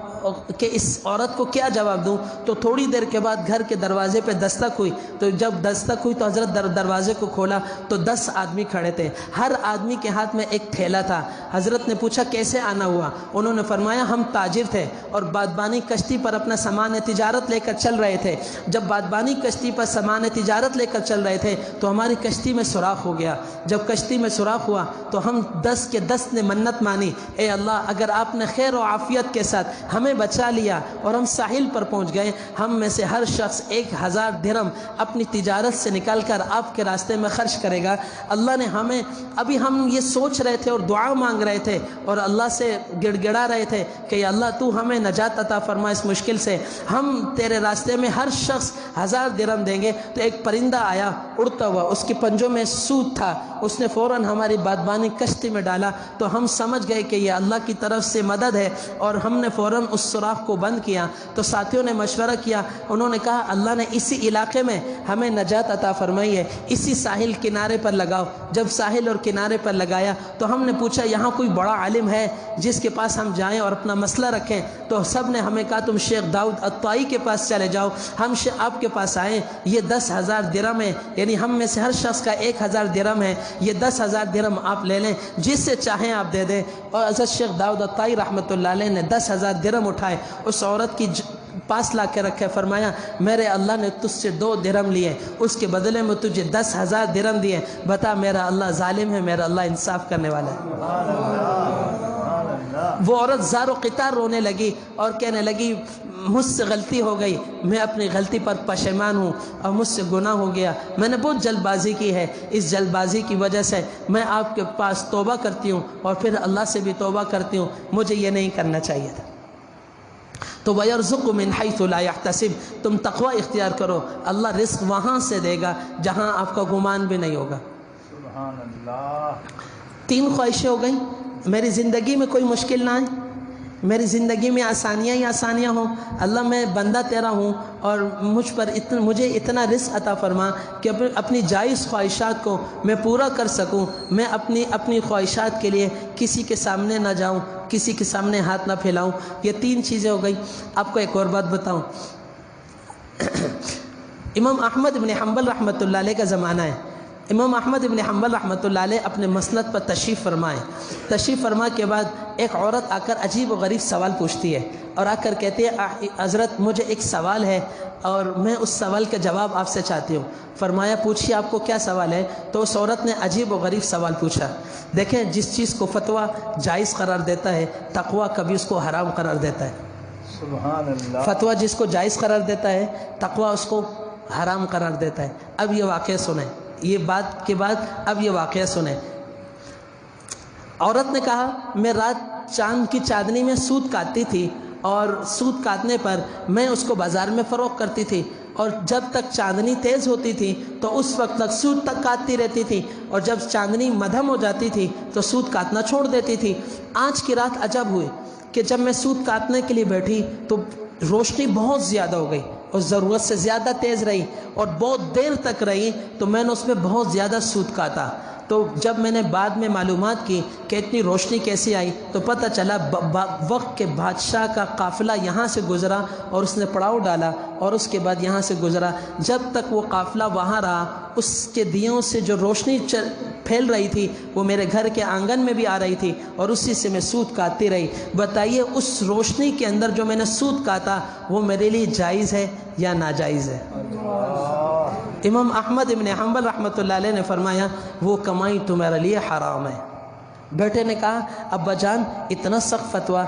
کہ اس عورت کو کیا جواب دوں، تو تھوڑی دیر کے بعد گھر کے دروازے پہ دستک ہوئی، تو جب دستک ہوئی تو حضرت دروازے کو کھولا تو 10 آدمی کھڑے تھے، ہر آدمی کے ہاتھ میں ایک تھیلا تھا۔ حضرت نے پوچھا کیسے آنا ہوا؟ انہوں نے فرمایا ہم تاجر تھے اور بادبانی کشتی پر اپنا سامان تجارت لے کر چل رہے تھے، جب بادبانی کشتی پر سامان تجارت لے کر چل رہے تھے تو ہماری کشتی میں سوراخ ہو گیا، جب کشتی میں سوراخ ہوا تو ہم 10 کے 10 نے منت مانی، اے اللہ اگر آپ نے خیر و عافیت کے ساتھ ہمیں بچا لیا اور ہم ساحل پر پہنچ گئے، ہم میں سے ہر شخص 1000 درہم اپنی تجارت سے نکال کر آپ کے راستے میں خرچ کرے گا۔ اللہ نے ہمیں، ابھی ہم یہ سوچ رہے تھے اور دعا مانگ رہے تھے اور اللہ سے گڑ گڑا رہے تھے کہ یا اللہ تو ہمیں نجات عطا فرما اس مشکل سے، ہم تیرے راستے میں ہر شخص 1000 درہم دیں گے۔ تو ایک پرندہ آیا اڑتا ہوا، اس کے پنجوں میں سوت تھا، اس نے فوراً ہماری بادبانی کشتی میں ڈالا، تو ہم سمجھ گئے کہ یہ اللہ کی طرف سے مدد ہے اور ہم نے فوراً اس سوراخ کو بند کیا۔ تو ساتھیوں نے مشورہ کیا، انہوں نے کہا اللہ نے اسی علاقے میں ہمیں نجات عطا فرمائی ہے، اسی ساحل کنارے پر لگاؤ۔ جب ساحل اور کنارے پر لگایا تو ہم نے پوچھا یہاں کوئی بڑا عالم ہے جس کے پاس ہم جائیں اور اپنا مسئلہ رکھیں؟ تو سب نے ہمیں کہا تم شیخ داؤد الطائی کے پاس چلے جاؤ۔ ہم آپ کے پاس آئے، یہ 10,000 درہم ہے، یعنی ہم میں سے ہر شخص کا 1000 درہم ہے، یہ 10,000 درہم آپ لے لیں، جس سے چاہیں آپ دے دیں۔ اور حضرت شیخ داؤد الطائی رحمۃ اللہ علیہ نے 10,000 درہم اٹھائے، اس عورت کی پاس لا کے رکھے، فرمایا میرے اللہ نے تجھ سے 2 درہم لیے، اس کے بدلے میں تجھے 10,000 درہم دیے، بتا میرا اللہ ظالم ہے میرا اللہ انصاف کرنے والا ہے؟ وہ عورت زار و قطار رونے لگی اور کہنے لگی مجھ سے غلطی ہو گئی، میں اپنی غلطی پر پشیمان ہوں اور مجھ سے گناہ ہو گیا، میں نے بہت جلد بازی کی ہے، اس جلد بازی کی وجہ سے میں آپ کے پاس توبہ کرتی ہوں اور پھر اللہ سے بھی توبہ کرتی ہوں، مجھے یہ نہیں کرنا چاہیے تھا۔ تو وَيَرْزُقُ مِنْ حَيْثُ لَا يَحْتَسِبُ، تم تقوی اختیار کرو، اللہ رزق وہاں سے دے گا جہاں آپ کا گمان بھی نہیں ہوگا۔ سبحان اللہ۔ 3 خواہشیں ہو گئیں، میری زندگی میں کوئی مشکل نہ آئے، میری زندگی میں آسانیاں ہی آسانیاں ہوں، اللہ میں بندہ تیرا ہوں اور مجھے اتنا رزق عطا فرما کہ اپنی جائز خواہشات کو میں پورا کر سکوں، میں اپنی خواہشات کے لیے کسی کے سامنے نہ جاؤں، کسی کے سامنے ہاتھ نہ پھیلاؤں۔ یہ 3 چیزیں ہو گئی۔ آپ کو ایک اور بات بتاؤں، امام احمد بن حنبل رحمۃ اللہ علیہ کا زمانہ ہے، امام احمد بن حنبل رحمۃ اللہ علیہ اپنے مسند پر تشریف فرمائے، تشریف فرما کے بعد ایک عورت آ کر عجیب و غریب سوال پوچھتی ہے اور آ کر کہتی ہے حضرت مجھے ایک سوال ہے اور میں اس سوال کا جواب آپ سے چاہتی ہوں۔ فرمایا پوچھیے آپ کو کیا سوال ہے؟ تو اس عورت نے عجیب و غریب سوال پوچھا۔ دیکھیں جس چیز کو فتویٰ جائز قرار دیتا ہے تقویٰ کبھی اس کو حرام قرار دیتا ہے۔ سبحان اللہ۔ فتویٰ جس کو جائز قرار دیتا ہے تقویٰ اس کو حرام قرار دیتا ہے۔ اب یہ واقعہ سنیں، یہ بات کے بعد اب یہ واقعہ سنیں۔ عورت نے کہا میں رات چاند کی چاندنی میں سوت کاٹتی تھی اور سوت کاٹنے پر میں اس کو بازار میں فروخت کرتی تھی اور جب تک چاندنی تیز ہوتی تھی تو اس وقت تک سوت تک کاٹتی رہتی تھی اور جب چاندنی مدھم ہو جاتی تھی تو سوت کاٹنا چھوڑ دیتی تھی۔ آج کی رات عجب ہوئی کہ جب میں سوت کاٹنے کے لیے بیٹھی تو روشنی بہت زیادہ ہو گئی اور ضرورت سے زیادہ تیز رہی اور بہت دیر تک رہی، تو میں نے اس میں بہت زیادہ سوت کاٹا۔ تو جب میں نے بعد میں معلومات کی کہ اتنی روشنی کیسی آئی تو پتہ چلا وقت کے بادشاہ کا قافلہ یہاں سے گزرا اور اس نے پڑاؤ ڈالا اور اس کے بعد یہاں سے گزرا. جب تک وہ قافلہ وہاں رہا اس کے دیوں سے جو روشنی پھیل رہی تھی وہ میرے گھر کے آنگن میں بھی آ رہی تھی اور اسی سے میں سود کاٹتی رہی. بتائیے اس روشنی کے اندر جو میں نے سود کاٹا وہ میرے لیے جائز ہے یا ناجائز ہے؟ امام احمد ابن حنبل رحمۃ اللہ علیہ نے فرمایا وہ کمائی تمہارے لیے حرام ہے. بیٹے نے کہا ابا جان اتنا سخت فتویٰ.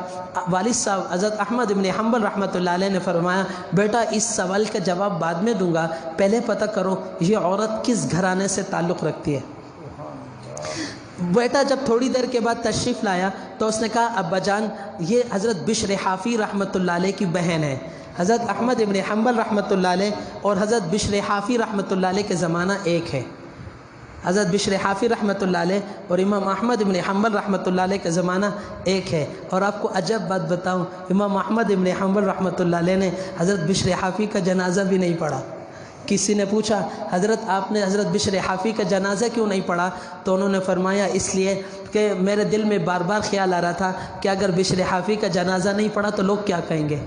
والد صاحب حضرت احمد ابن حنبل رحمۃ اللہ علیہ نے فرمایا بیٹا اس سوال کا جواب بعد میں دوں گا، پہلے پتہ کرو یہ عورت کس گھرانے سے تعلق رکھتی ہے. بیٹا جب تھوڑی دیر کے بعد تشریف لایا تو اس نے کہا ابا جان یہ حضرت بشر حافی رحمۃ اللہ علیہ کی بہن ہے. حضرت احمد ابن حنبل رحمۃ اللہ علیہ اور حضرت بشر حافی رحمۃ اللہ علیہ کے زمانہ ایک ہے. حضرت بشر حافی رحمۃ اللہ علیہ اور امام احمد ابن حنبل رحمۃ اللہ علیہ کا زمانہ ایک ہے. اور آپ کو عجب بات بتاؤں، امام احمد ابن حنبل رحمۃ اللہ علیہ نے حضرت بشر حافی کا جنازہ بھی نہیں پڑھا. کسی نے پوچھا حضرت آپ نے حضرت بشر حافی کا جنازہ کیوں نہیں پڑھا؟ تو انہوں نے فرمایا اس لیے کہ میرے دل میں بار بار خیال آ رہا تھا کہ اگر بشر حافی کا جنازہ نہیں پڑھا تو لوگ کیا کہیں گے.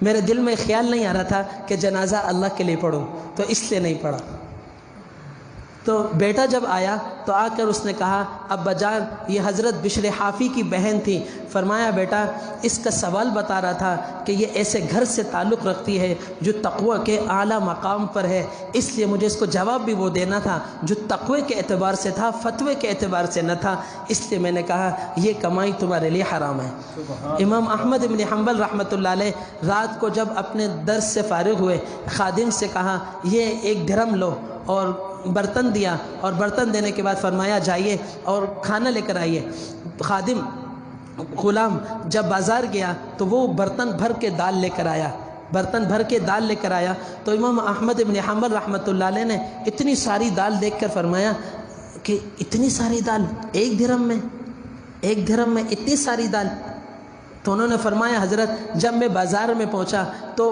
میرے دل میں خیال نہیں آ رہا تھا کہ جنازہ اللہ کے لیے پڑھوں تو اس لیے نہیں پڑھا. تو بیٹا جب آیا تو آ کر اس نے کہا ابا جان یہ حضرت بشر حافی کی بہن تھی. فرمایا بیٹا اس کا سوال بتا رہا تھا کہ یہ ایسے گھر سے تعلق رکھتی ہے جو تقوی کے اعلیٰ مقام پر ہے، اس لیے مجھے اس کو جواب بھی وہ دینا تھا جو تقوی کے اعتبار سے تھا، فتوے کے اعتبار سے نہ تھا، اس لیے میں نے کہا یہ کمائی تمہارے لیے حرام ہے. امام احمد ابن حنبل رحمۃ اللہ علیہ رات کو جب اپنے درس سے فارغ ہوئے خادم سے کہا یہ 1 درہم لو اور برتن دیا اور برتن دینے کے بعد فرمایا جائیے اور کھانا لے کر آئیے. خادم غلام جب بازار گیا تو وہ برتن بھر کے دال لے کر آیا. برتن بھر کے دال لے کر آیا تو امام احمد ابن حنبل رحمۃ اللہ علیہ نے اتنی ساری دال دیکھ کر فرمایا کہ اتنی ساری دال 1 درہم میں، 1 درہم میں اتنی ساری دال. تو انہوں نے فرمایا حضرت جب میں بازار میں پہنچا تو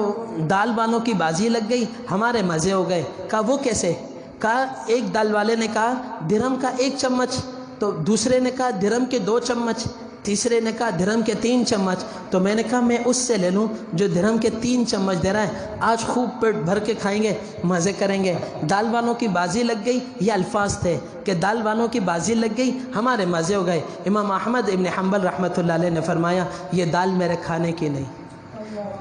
دال والوں کی بازی لگ گئی، ہمارے مزے ہو گئے. کہا وہ کیسے؟ کہا ایک دال والے نے کہا درہم کا 1 چمچ، تو دوسرے نے کہا درہم کے 2 چمچ، تیسرے نے کہا درہم کے 3 چمچ. تو میں نے کہا میں اس سے لے لوں جو درہم کے 3 چمچ دے رہا ہے، آج خوب پیٹ بھر کے کھائیں گے، مزے کریں گے. دال والوں کی بازی لگ گئی، یہ الفاظ تھے کہ دال والوں کی بازی لگ گئی، ہمارے مزے ہو گئے. امام احمد ابن حنبل رحمۃ اللہ علیہ نے فرمایا یہ دال میرے کھانے کی نہیں.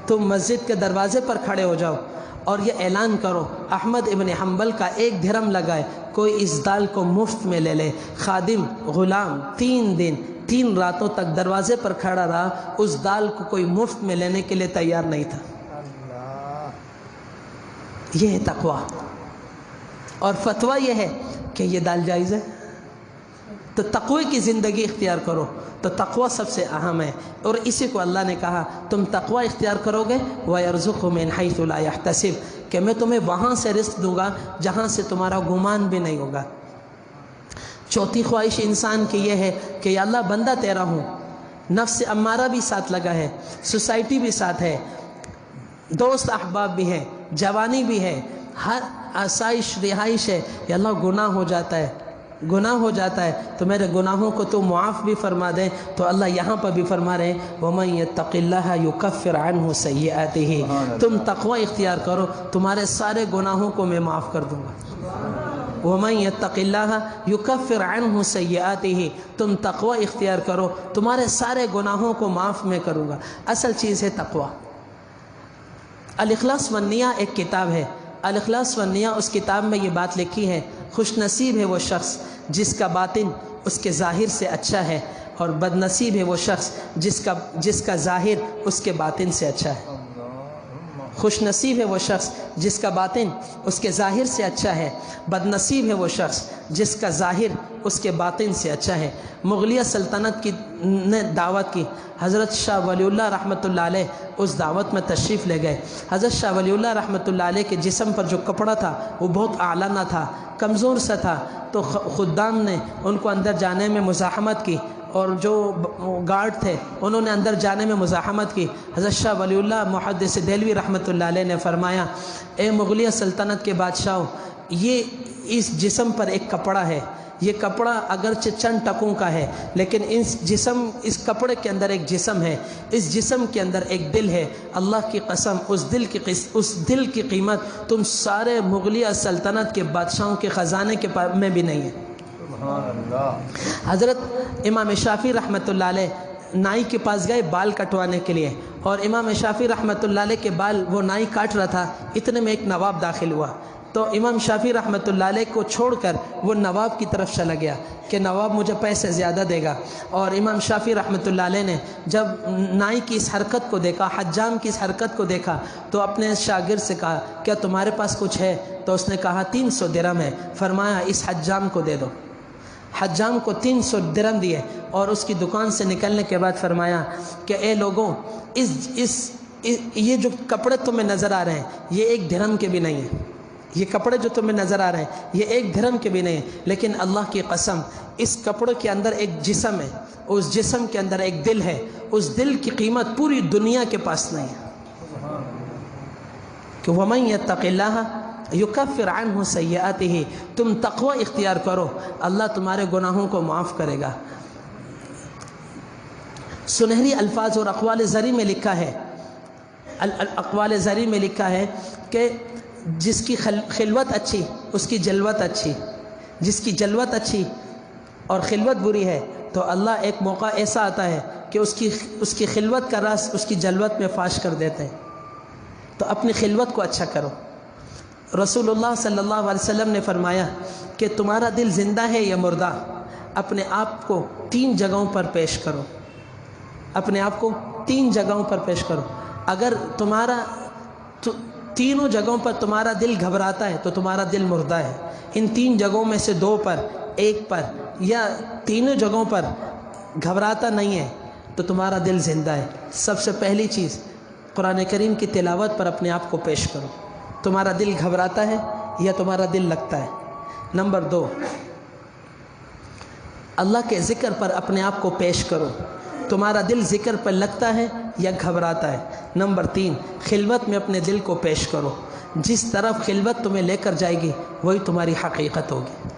تم مسجد کے دروازے پر کھڑے ہو جاؤ اور یہ اعلان کرو احمد ابن حنبل کا 1 درہم لگائے، کوئی اس دال کو مفت میں لے لے. خادم غلام 3 دن 3 راتوں تک دروازے پر کھڑا رہا، اس دال کو کوئی مفت میں لینے کے لیے تیار نہیں تھا. یہ ہے تقویٰ. اور فتویٰ یہ ہے کہ یہ دال جائز ہے. تو تقوی کی زندگی اختیار کرو. تو تقوی سب سے اہم ہے اور اسی کو اللہ نے کہا تم تقوی اختیار کرو گے وَيَرْزُقْهُ مِنْ حَيْثُ لَا يَحْتَسِبُ، کہ میں تمہیں وہاں سے رزق دوں گا جہاں سے تمہارا گمان بھی نہیں ہوگا. چوتھی خواہش انسان کی یہ ہے کہ یا اللہ بندہ تیرا ہوں، نفس امارہ بھی ساتھ لگا ہے، سوسائٹی بھی ساتھ ہے، دوست احباب بھی ہیں، جوانی بھی ہے، ہر آسائش رہائش ہے. یا اللہ گناہ ہو جاتا ہے، گناہ ہو جاتا ہے تو میرے گناہوں کو تو معاف بھی فرما دیں. تو اللہ یہاں پر بھی فرما رہے ہیں وَمَن يَتَّقِ اللَّهَ يُكَفِّرْ عَنْهُ سَيِّئَاتِهِ، تم تقوی اختیار کرو تمہارے سارے گناہوں کو میں معاف کر دوں گا. وَمَن يَتَّقِ اللَّهَ يُكَفِّرْ عَنْهُ سَيِّئَاتِهِ، تم تقوی اختیار کرو تمہارے سارے گناہوں کو معاف میں کروں گا. اصل چیز ہے تقوی. الاخلاص والنیہ ایک کتاب ہے. الاخلاص والنیہ اس کتاب میں یہ بات لکھی ہے خوش نصیب ہے وہ شخص جس کا باطن اس کے ظاہر سے اچھا ہے، اور بد نصیب ہے وہ شخص جس کا ظاہر اس کے باطن سے اچھا ہے. خوش نصیب ہے وہ شخص جس کا باطن اس کے ظاہر سے اچھا ہے، بد نصیب ہے وہ شخص جس کا ظاہر اس کے باطن سے اچھا ہے. مغلیہ سلطنت کی نے دعوت کی. حضرت شاہ ولی اللہ رحمۃ اللہ علیہ اس دعوت میں تشریف لے گئے. حضرت شاہ ولی اللہ رحمۃ اللہ علیہ کے جسم پر جو کپڑا تھا وہ بہت اعلیٰ نہ تھا، کمزور سا تھا. تو خدام نے ان کو اندر جانے میں مزاحمت کی اور جو گارڈ تھے انہوں نے اندر جانے میں مزاحمت کی. حضرت شاہ ولی اللہ محدث دہلوی رحمۃ اللہ علیہ نے فرمایا اے مغلیہ سلطنت کے بادشاہوں، یہ اس جسم پر ایک کپڑا ہے، یہ کپڑا اگرچہ چند ٹکوں کا ہے لیکن اس کپڑے کے اندر ایک جسم ہے، اس جسم کے اندر ایک دل ہے، اللہ کی قسم اس دل کی قیمت تم سارے مغلیہ سلطنت کے بادشاہوں کے خزانے کے میں بھی نہیں ہے۔ سبحان اللہ۔ حضرت امام شافعی رحمۃ اللہ علیہ نائی کے پاس گئے بال کٹوانے کے لیے، اور امام شافعی رحمۃ اللہ علیہ کے بال وہ نائی کاٹ رہا تھا، اتنے میں ایک نواب داخل ہوا، تو امام شافعی رحمۃ اللہ علیہ کو چھوڑ کر وہ نواب کی طرف چلا گیا کہ نواب مجھے پیسے زیادہ دے گا۔ اور امام شافعی رحمۃ اللہ علیہ نے جب نائی کی اس حرکت کو دیکھا، حجام کی اس حرکت کو دیکھا، تو اپنے شاگرد سے کہا کیا تمہارے پاس کچھ ہے؟ تو اس نے کہا 300 درہم ہے۔ فرمایا اس حجام کو دے دو۔ حجام کو 300 درہم دیے، اور اس کی دکان سے نکلنے کے بعد فرمایا کہ اے لوگوں، یہ جو کپڑے تمہیں نظر آ رہے ہیں یہ 1 درہم کے بھی نہیں ہیں، یہ کپڑے جو تمہیں نظر آ رہے ہیں یہ 1 درہم کے بھی نہیں ہیں، لیکن اللہ کی قسم اس کپڑے کے اندر ایک جسم ہے، اس جسم کے اندر ایک دل ہے، اس دل کی قیمت پوری دنیا کے پاس نہیں ہے۔ کہ وَمَن يَتَّقِ اللَّهَ یکفر عنہ سیئاتہ، تم تقوی اختیار کرو اللہ تمہارے گناہوں کو معاف کرے گا۔ سنہری الفاظ اور اقوال زری میں لکھا ہے، اقوال زری میں لکھا ہے کہ جس کی خلوت اچھی اس کی جلوت اچھی، جس کی جلوت اچھی اور خلوت بری ہے تو اللہ ایک موقع ایسا آتا ہے کہ اس کی خلوت کا راز اس کی جلوت میں فاش کر دیتے ہیں۔ تو اپنی خلوت کو اچھا کرو۔ رسول اللہ صلی اللہ علیہ وسلم نے فرمایا کہ تمہارا دل زندہ ہے یا مردہ، اپنے آپ کو 3 جگہوں پر پیش کرو، اپنے آپ کو 3 جگہوں پر پیش کرو۔ اگر تینوں جگہوں پر تمہارا دل گھبراتا ہے تو تمہارا دل مردہ ہے۔ ان 3 جگہوں میں سے 2 پر، 1 پر یا تینوں جگہوں پر گھبراتا نہیں ہے تو تمہارا دل زندہ ہے۔ سب سے پہلی چیز قرآن کریم کی تلاوت پر اپنے آپ کو پیش کرو۔ تمہارا دل گھبراتا ہے یا تمہارا دل لگتا ہے؟ نمبر 2، اللہ کے ذکر پر اپنے آپ کو پیش کرو۔ تمہارا دل ذکر پر لگتا ہے یا گھبراتا ہے؟ نمبر 3، خلوت میں اپنے دل کو پیش کرو۔ جس طرف خلوت تمہیں لے کر جائے گی وہی تمہاری حقیقت ہوگی۔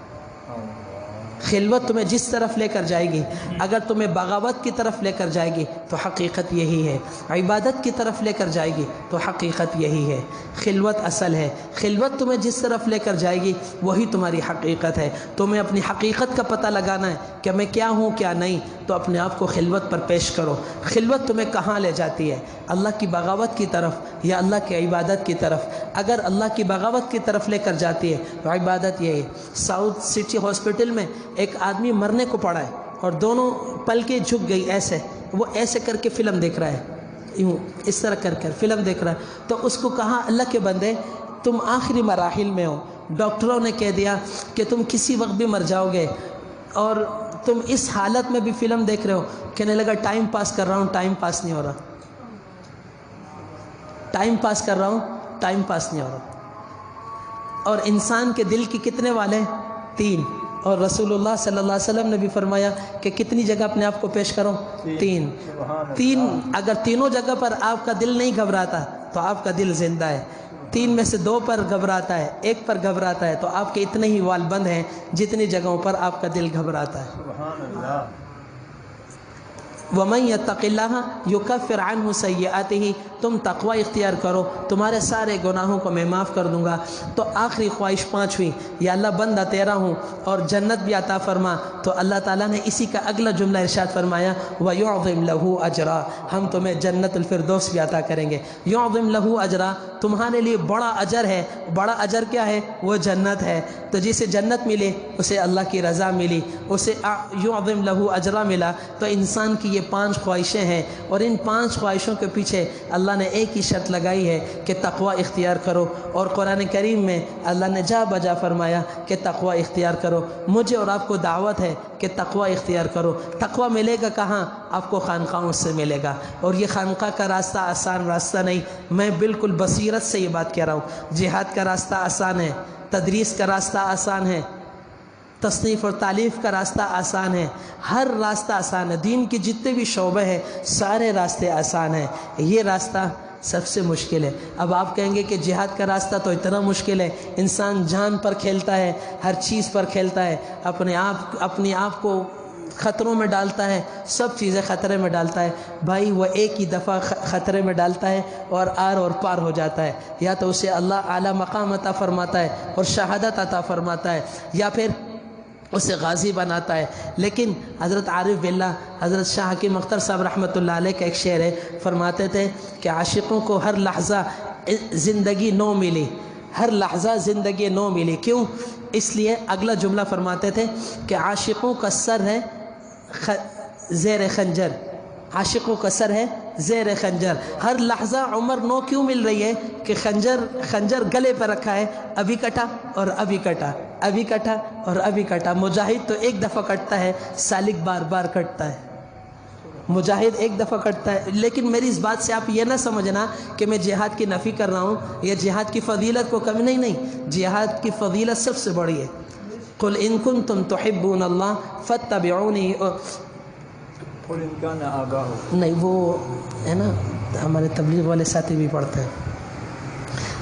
خلوت تمہیں جس طرف لے کر جائے گی، اگر تمہیں بغاوت کی طرف لے کر جائے گی تو حقیقت یہی ہے، عبادت کی طرف لے کر جائے گی تو حقیقت یہی ہے۔ خلوت اصل ہے، خلوت تمہیں جس طرف لے کر جائے گی وہی تمہاری حقیقت ہے۔ تمہیں اپنی حقیقت کا پتہ لگانا ہے کہ میں کیا ہوں کیا نہیں، تو اپنے آپ کو خلوت پر پیش کرو۔ خلوت تمہیں کہاں لے جاتی ہے؟ اللہ کی بغاوت کی طرف یا اللہ کی عبادت کی طرف؟ اگر اللہ کی بغاوت کی طرف لے کر جاتی ہے تو عبادت یہی ہے۔ ساؤتھ سٹی ہاسپٹل میں ایک آدمی مرنے کو پڑا ہے اور دونوں پلکیں جھک گئی، ایسے وہ ایسے کر کے فلم دیکھ رہا ہے، یوں اس طرح کر کر فلم دیکھ رہا ہے۔ تو اس کو کہا اللہ کے بندے تم آخری مراحل میں ہو، ڈاکٹروں نے کہہ دیا کہ تم کسی وقت بھی مر جاؤ گے، اور تم اس حالت میں بھی فلم دیکھ رہے ہو۔ کہنے لگا ٹائم پاس کر رہا ہوں، ٹائم پاس نہیں ہو رہا، ٹائم پاس کر رہا ہوں، ٹائم پاس نہیں ہو رہا۔ اور انسان کے دل کی کتنے والے؟ 3۔ اور رسول اللہ صلی اللہ علیہ وسلم نے بھی فرمایا کہ کتنی جگہ اپنے آپ کو پیش کرو؟ 3۔ اگر تینوں جگہ پر آپ کا دل نہیں گھبراتا تو آپ کا دل زندہ ہے۔ 3 میں سے 2 پر گھبراتا ہے، 1 پر گھبراتا ہے، تو آپ کے اتنے ہی وال بند ہیں جتنی جگہوں پر آپ کا دل گھبراتا ہے۔ سبحان اللہ۔ وَمَن يَتَّقِ اللَّهَ يُكَفِّرْ عَنْهُ سَيِّئَاتِهِ، تم تقوی اختیار کرو تمہارے سارے گناہوں کو میں معاف کر دوں گا۔ تو آخری خواہش 5ویں، یا اللہ بندہ تیرا ہوں اور جنت بھی عطا فرما، تو اللہ تعالیٰ نے اسی کا اگلا جملہ ارشاد فرمایا وَيُعْظِمْ لَهُ أَجْرًا، ہم تمہیں جنت الفردوس بھی عطا کریں گے۔ يُعْظِمْ لَهُ أَجْرًا، تمہارے لیے بڑا اجر ہے۔ بڑا اجر کیا ہے؟ وہ جنت ہے۔ تو جسے جنت ملے اسے اللہ کی رضا ملی، اسے يُعْظِمْ لَهُ أَجْرًا ملا۔ تو انسان کی یہ 5 خواہشیں ہیں، اور ان 5 خواہشوں کے پیچھے اللہ نے ایک ہی شرط لگائی ہے کہ تقوی اختیار کرو۔ اور قرآن کریم میں اللہ نے جا بجا فرمایا کہ تقوی اختیار کرو۔ مجھے اور آپ کو دعوت ہے کہ تقوی اختیار کرو۔ تقوی ملے گا کہاں؟ آپ کو خانقاہوں سے ملے گا، اور یہ خانقاہ کا راستہ آسان راستہ نہیں، میں بالکل بصیرت سے یہ بات کہہ رہا ہوں۔ جہاد کا راستہ آسان ہے، تدریس کا راستہ آسان ہے، تصنیف اور تالیف کا راستہ آسان ہے، ہر راستہ آسان ہے۔ دین کے جتنے بھی شعبے ہیں سارے راستے آسان ہیں۔ یہ راستہ سب سے مشکل ہے۔ اب آپ کہیں گے کہ جہاد کا راستہ تو اتنا مشکل ہے، انسان جان پر کھیلتا ہے، ہر چیز پر کھیلتا ہے، اپنے آپ کو خطروں میں ڈالتا ہے، سب چیزیں خطرے میں ڈالتا ہے۔ بھائی وہ ایک ہی دفعہ خطرے میں ڈالتا ہے اور اور پار ہو جاتا ہے، یا تو اسے اللہ اعلیٰ مقام عطا فرماتا ہے اور شہادت عطا فرماتا ہے، یا پھر اسے غازی بناتا ہے۔ لیکن حضرت عارف باللہ حضرت شاہ حکیم اختر صاحب رحمۃ اللہ علیہ کا ایک شعر ہے، فرماتے تھے کہ عاشقوں کو ہر لحظہ زندگی نو ملی، ہر لحظہ زندگی نو ملی۔ کیوں؟ اس لیے اگلا جملہ فرماتے تھے کہ عاشقوں کا سر ہے زیر خنجر، عاشقوں کا سر ہے زیر خنجر۔ ہر لحظہ عمر نو کیوں مل رہی ہے؟ کہ خنجر گلے پہ رکھا ہے، ابھی کٹا اور ابھی کٹا، ابھی کٹا اور ابھی کٹا۔ مجاہد تو ایک دفعہ کٹتا ہے، سالک بار بار کٹتا ہے۔ مجاہد ایک دفعہ کٹتا ہے۔ لیکن میری اس بات سے آپ یہ نہ سمجھنا کہ میں جہاد کی نفی کر رہا ہوں یا جہاد کی فضیلت کو کمی نہیں، جہاد کی فضیلت سب سے بڑی ہے۔ قل ان کنتم تحبون اللہ فاتبعونی، قل ان کان آباؤکم، نہیں وہ ہے نا ہمارے تبلیغ والے ساتھی بھی پڑھتے ہیں،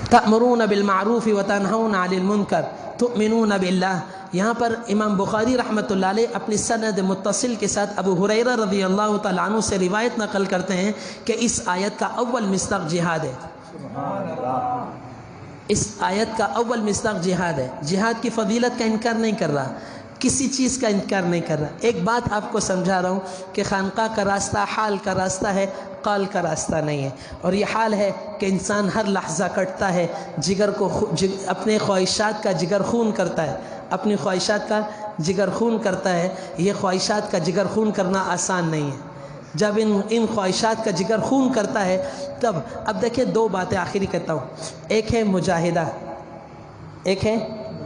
تأمرون بالمعروف وتنہون عن المنکر تؤمنون باللہ۔ یہاں پر امام بخاری رحمۃ اللہ علیہ اپنی سند متصل کے ساتھ ابو ہریرہ رضی اللہ تعالیٰ عنہ سے روایت نقل کرتے ہیں کہ اس آیت کا اول مصداق جہاد ہے۔ سبحان اللہ، اس آیت کا اول مصداق جہاد ہے۔ جہاد کی فضیلت کا انکار نہیں کر رہا، کسی چیز کا انکار نہیں کر رہا۔ ایک بات آپ کو سمجھا رہا ہوں کہ خانقاہ کا راستہ حال کا راستہ ہے، قال کا راستہ نہیں ہے۔ اور یہ حال ہے کہ انسان ہر لحظہ کٹتا ہے، جگر کو اپنے خواہشات کا جگر خون کرتا ہے، اپنی خواہشات کا جگر خون کرتا ہے۔ یہ خواہشات کا جگر خون کرنا آسان نہیں ہے۔ جب ان خواہشات کا جگر خون کرتا ہے تب اب دیکھیں دو باتیں آخری کہتا ہوں، ایک ہے مجاہدہ، ایک ہے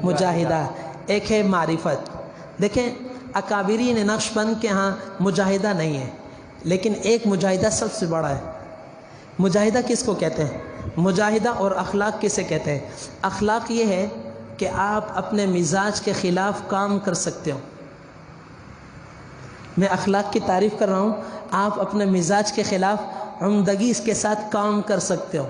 مجاہدہ، ایک ہے معرفت۔ دیکھیں اکابرین نقش بند کے ہاں مجاہدہ نہیں ہے، لیکن ایک مجاہدہ سب سے بڑا ہے۔ مجاہدہ کس کو کہتے ہیں؟ مجاہدہ اور اخلاق کسے کہتے ہیں؟ اخلاق یہ ہے کہ آپ اپنے مزاج کے خلاف کام کر سکتے ہو۔ میں اخلاق کی تعریف کر رہا ہوں، آپ اپنے مزاج کے خلاف عمدگی کے ساتھ کام کر سکتے ہو،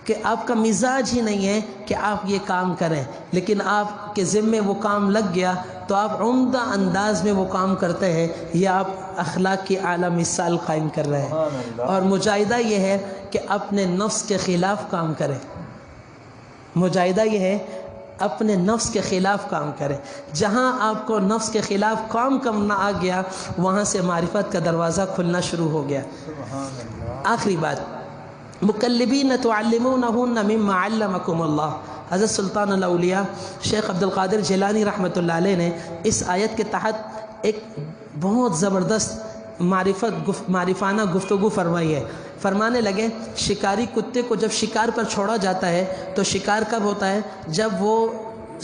کہ آپ کا مزاج ہی نہیں ہے کہ آپ یہ کام کریں، لیکن آپ کے ذمے وہ کام لگ گیا تو آپ عمدہ انداز میں وہ کام کرتے ہیں، یہ آپ اخلاق کی اعلیٰ مثال قائم کر رہے ہیں۔ اور مجاہدہ یہ ہے کہ اپنے نفس کے خلاف کام کریں، مجاہدہ یہ ہے اپنے نفس کے خلاف کام کریں۔ جہاں آپ کو نفس کے خلاف کام کرنا آ گیا وہاں سے معرفت کا دروازہ کھلنا شروع ہو گیا۔ آخری بات، مکلبین تعلمونہن مما علمکم اللہ۔ حضرت سلطان الاولیاء شیخ عبد القادر جیلانی رحمۃ اللہ علیہ نے اس آیت کے تحت ایک بہت زبردست معرفانہ گفتگو فرمائی ہے۔ فرمانے لگے شکاری کتے کو جب شکار پر چھوڑا جاتا ہے تو شکار کب ہوتا ہے؟ جب وہ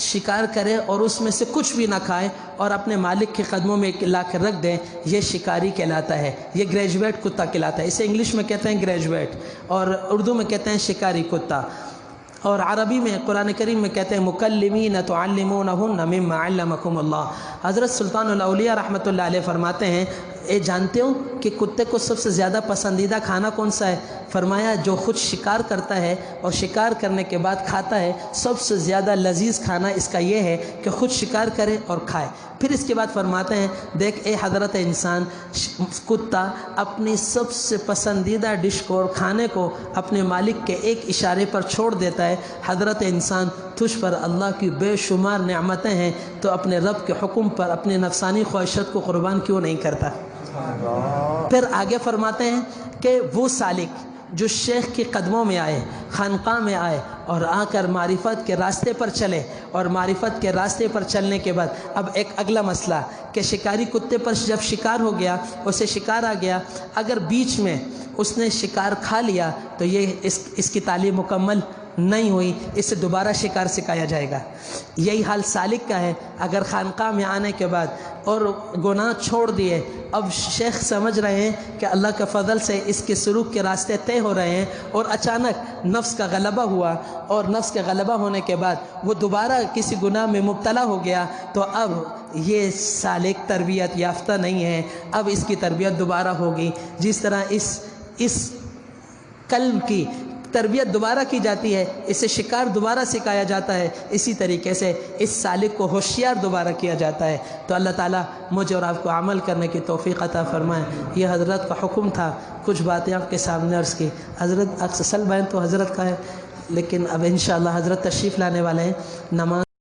شکار کرے اور اس میں سے کچھ بھی نہ کھائے اور اپنے مالک کے قدموں میں لا کر رکھ دیں، یہ شکاری کہلاتا ہے، یہ گریجویٹ کتا کہلاتا ہے۔ اسے انگلش میں کہتے ہیں گریجویٹ، اور اردو میں کہتے ہیں شکاری کتا، اور عربی میں قرآن کریم میں کہتے ہیں مکلمین تعلمونہن مما علمکم اللہ۔ حضرت سلطان الاولیاء رحمۃ اللہ علیہ فرماتے ہیں، اے جانتے ہو کہ کتے کو سب سے زیادہ پسندیدہ کھانا کون سا ہے؟ فرمایا جو خود شکار کرتا ہے اور شکار کرنے کے بعد کھاتا ہے، سب سے زیادہ لذیذ کھانا اس کا یہ ہے کہ خود شکار کرے اور کھائے۔ پھر اس کے بعد فرماتے ہیں دیکھ اے حضرت انسان، کتا اپنی سب سے پسندیدہ ڈش کو اور کھانے کو اپنے مالک کے ایک اشارے پر چھوڑ دیتا ہے۔ حضرت انسان تجھ پر اللہ کی بے شمار نعمتیں ہیں تو اپنے رب کے حکم پر اپنے نفسانی خواہشات کو قربان کیوں نہیں کرتا؟ پھر آگے فرماتے ہیں کہ وہ سالک جو شیخ کے قدموں میں آئے، خانقاہ میں آئے اور آ کر معرفت کے راستے پر چلے، اور معرفت کے راستے پر چلنے کے بعد اب ایک اگلا مسئلہ کہ شکاری کتے پر جب شکار ہو گیا، اسے شکار آ گیا، اگر بیچ میں اس نے شکار کھا لیا تو یہ اس کی تعلیم مکمل نہیں ہوئی، اسے دوبارہ شکار سکھایا جائے گا۔ یہی حال سالک کا ہے، اگر خانقاہ میں آنے کے بعد اور گناہ چھوڑ دیے، اب شیخ سمجھ رہے ہیں کہ اللہ کے فضل سے اس کے سلوک کے راستے طے ہو رہے ہیں، اور اچانک نفس کا غلبہ ہوا، اور نفس کے غلبہ ہونے کے بعد وہ دوبارہ کسی گناہ میں مبتلا ہو گیا، تو اب یہ سالک تربیت یافتہ نہیں ہے، اب اس کی تربیت دوبارہ ہوگی۔ جس طرح اس قلب کی تربیت دوبارہ کی جاتی ہے، اسے شکار دوبارہ سکھایا جاتا ہے، اسی طریقے سے اس سالک کو ہوشیار دوبارہ کیا جاتا ہے۔ تو اللہ تعالیٰ مجھے اور آپ کو عمل کرنے کی توفیق عطا فرمائے۔ یہ حضرت کا حکم تھا، کچھ باتیں آپ کے سامنے عرض کی۔ حضرت اصل بیان تو حضرت کا ہے، لیکن اب انشاءاللہ حضرت تشریف لانے والے ہیں۔ نماز